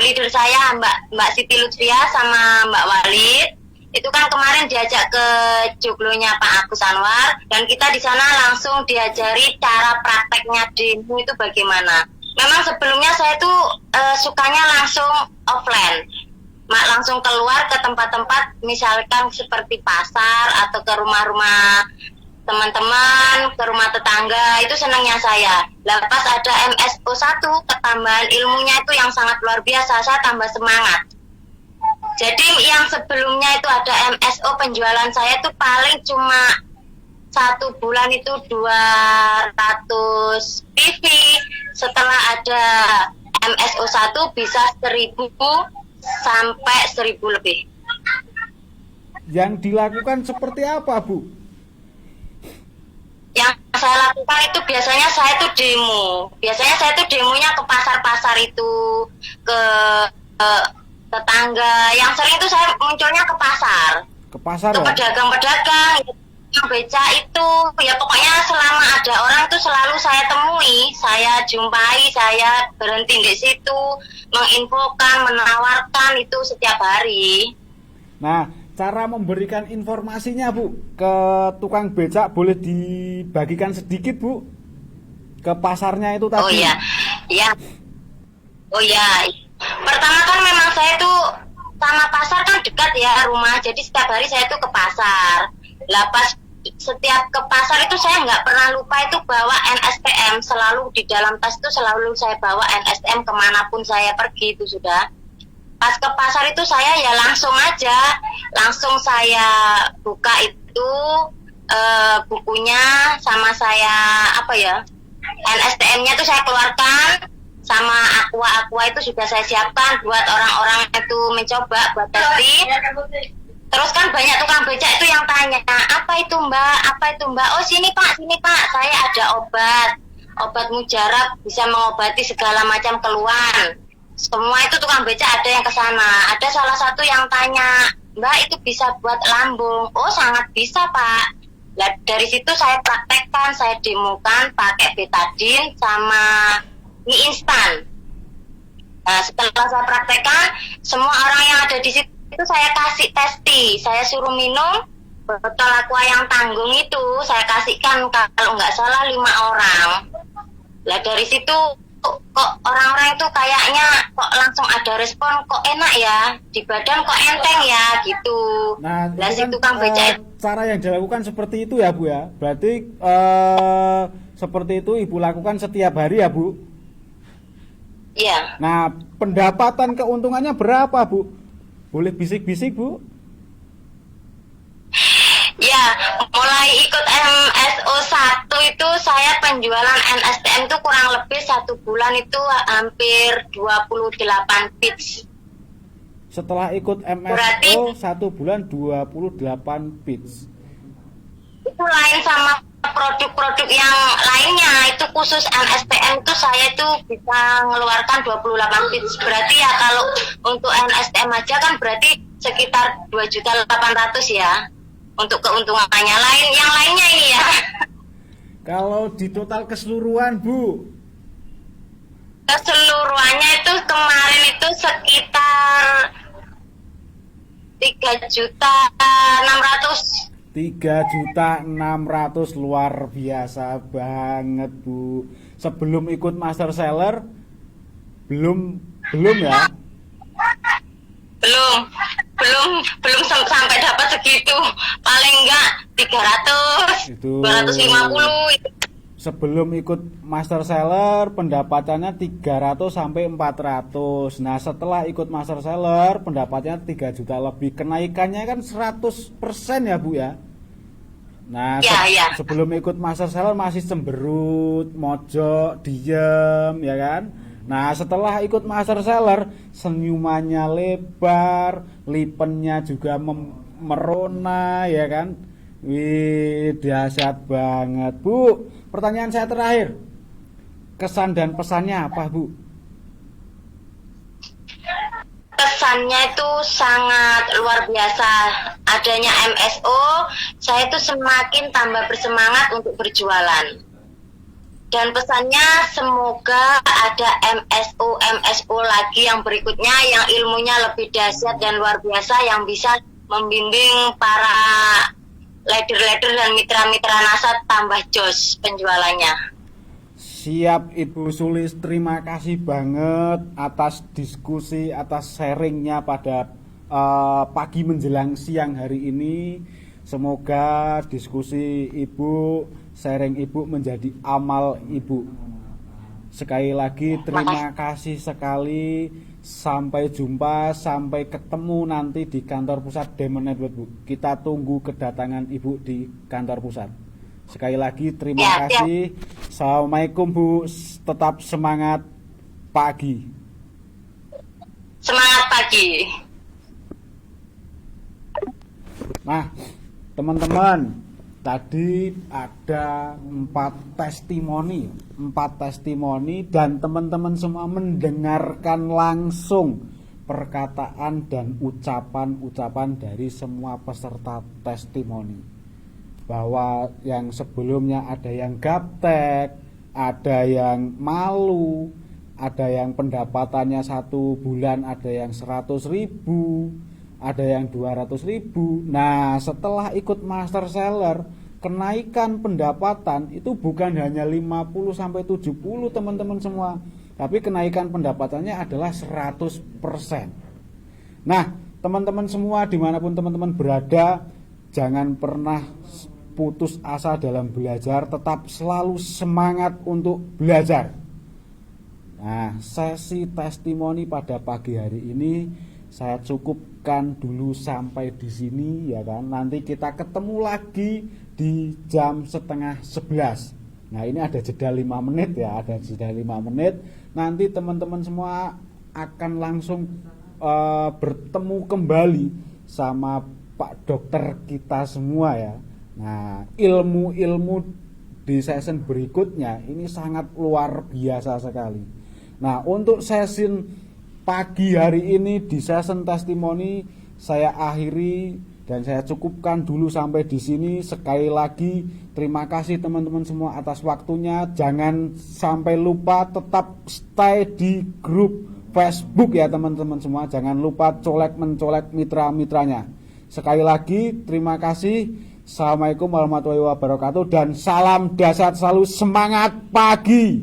leader saya Mbak Siti Lutfia sama Mbak Walid, itu kan kemarin diajak ke joglonya Pak Agus Anwar, dan kita di sana langsung diajari cara prakteknya demo itu bagaimana. Memang sebelumnya saya tuh sukanya langsung offline, langsung keluar ke tempat-tempat misalkan seperti pasar atau ke rumah-rumah teman-teman, ke rumah tetangga, itu senangnya saya. Lepas ada MSO 1, ketambahan ilmunya itu yang sangat luar biasa, saya tambah semangat. Jadi yang sebelumnya itu ada MSO, penjualan saya itu paling cuma 1 bulan itu 200 PV. Setelah ada MSO 1 bisa 1000 sampai 1000 lebih. Yang dilakukan seperti apa, Bu? Yang saya lakukan itu biasanya saya tuh demo. Biasanya saya tuh demonya ke pasar-pasar itu, ke tetangga. Yang sering itu saya munculnya ke pasar. Ke pasar ke ya? pedagang-pedagang, yang beca itu, ya pokoknya selama ada orang tuh selalu saya temui, saya jumpai, saya berhenti di situ, menginfokan, menawarkan itu setiap hari. Nah, cara memberikan informasinya Bu ke tukang becak boleh dibagikan sedikit Bu, ke pasarnya itu tadi. Oh iya. Pertama kan memang saya tuh sama pasar kan dekat ya rumah, jadi setiap hari saya tuh ke pasar. Pas setiap ke pasar itu saya nggak pernah lupa itu bawa NSTM, selalu di dalam tas itu selalu saya bawa NSTM kemanapun saya pergi itu sudah. Pas ke pasar itu saya ya langsung saya buka itu bukunya, sama saya NSTM-nya itu saya keluarkan, sama aqua itu sudah saya siapkan buat orang-orang itu mencoba buat testing. Terus kan banyak tukang becak itu yang tanya, apa itu mbak? Oh sini pak, saya ada obat mujarab, bisa mengobati segala macam keluhan. Semua itu tukang becak ada yang kesana. Ada salah satu yang tanya, mbak itu bisa buat lambung? Oh sangat bisa pak. Nah, dari situ saya praktekkan, saya demokan pakai betadine sama mie instan. Nah, setelah saya praktekkan, semua orang yang ada di situ saya kasih testi, saya suruh minum botol aqua yang tanggung itu, saya kasihkan kalau nggak salah 5 orang. Lah dari situ kok orang-orang itu kayaknya kok langsung ada respon, kok enak ya, di badan kok enteng ya gitu. Nah, itu kan cara yang dilakukan seperti itu ya Bu ya. Berarti seperti itu Ibu lakukan setiap hari ya Bu? Iya. Nah, pendapatan keuntungannya berapa Bu? Boleh bisik-bisik Bu? Ya, mulai ikut MSO 1 itu saya penjualan NSTM itu kurang lebih 1 bulan itu hampir 28 pitch. Setelah ikut MSO berarti 1 bulan 28 pitch. Itu lain sama produk-produk yang lainnya, itu khusus NSTM itu saya tuh bisa mengeluarkan 28 pitch. Berarti ya kalau untuk NSTM aja kan berarti sekitar 2.800.000 ya untuk keuntungannya. Yang lainnya ini ya. Kalau di total keseluruhan Bu? Keseluruhannya itu kemarin itu sekitar 3.600.000. 3.600.000, luar biasa banget Bu. Sebelum ikut Master Seller belum ya? Belum belum sampai dapat segitu. Paling enggak 300, Itu 250 itu. sebelum ikut master seller pendapatannya 300 sampai 400. Nah, setelah ikut master seller pendapatnya 3 juta lebih. Kenaikannya kan 100% ya, Bu ya. Nah, Ya. sebelum ikut master seller masih cemberut, mojok, diem, ya kan? Nah, setelah ikut master seller senyumannya lebar, lipennya juga merona, ya kan? Wih, dahsyat banget, Bu. Pertanyaan saya terakhir, kesan dan pesannya apa, Bu? Kesannya itu sangat luar biasa. Adanya MSO, saya itu semakin tambah bersemangat untuk berjualan. Dan pesannya semoga ada MSO lagi yang berikutnya yang ilmunya lebih dahsyat dan luar biasa yang bisa membimbing para leader-leader dan mitra-mitra NASA tambah jos penjualannya. Siap Ibu Sulis, terima kasih banget atas diskusi, atas sharingnya pada pagi menjelang siang hari ini. Semoga diskusi Ibu, sharing Ibu menjadi amal Ibu. Sekali lagi terima kasih sekali. Sampai jumpa, sampai ketemu nanti di kantor pusat Diamond Network, Bu. Kita tunggu kedatangan Ibu di kantor pusat. Sekali lagi terima kasih. Assalamualaikum, Bu. Tetap semangat pagi. Semangat pagi. Nah, teman-teman, tadi ada 4 testimoni dan teman-teman semua mendengarkan langsung perkataan dan ucapan-ucapan dari semua peserta testimoni, bahwa yang sebelumnya ada yang gaptek, ada yang malu, ada yang pendapatannya 1 bulan ada yang 100.000, ada yang 200.000. Nah, setelah ikut master seller, kenaikan pendapatan itu bukan hanya 50 sampai 70 teman-teman semua, tapi kenaikan pendapatannya adalah 100%. Nah, teman-teman semua dimanapun teman-teman berada, jangan pernah putus asa dalam belajar, tetap selalu semangat untuk belajar. Nah, sesi testimoni pada pagi hari ini saya cukupkan dulu sampai di sini, ya kan. Nanti kita ketemu lagi di jam 10:30. Nah, ini ada jeda 5 menit ya, ada jeda 5 menit. Nanti teman-teman semua akan langsung bertemu kembali sama Pak Dokter kita semua ya. Nah, ilmu-ilmu di session berikutnya ini sangat luar biasa sekali. Nah, untuk session pagi hari ini di session testimoni saya akhiri dan saya cukupkan dulu sampai di sini. Sekali lagi terima kasih teman-teman semua atas waktunya. Jangan sampai lupa tetap stay di grup Facebook ya teman-teman semua. Jangan lupa mencolek mitra-mitranya. Sekali lagi terima kasih. Assalamualaikum warahmatullahi wabarakatuh dan salam dahsyat selalu, semangat pagi.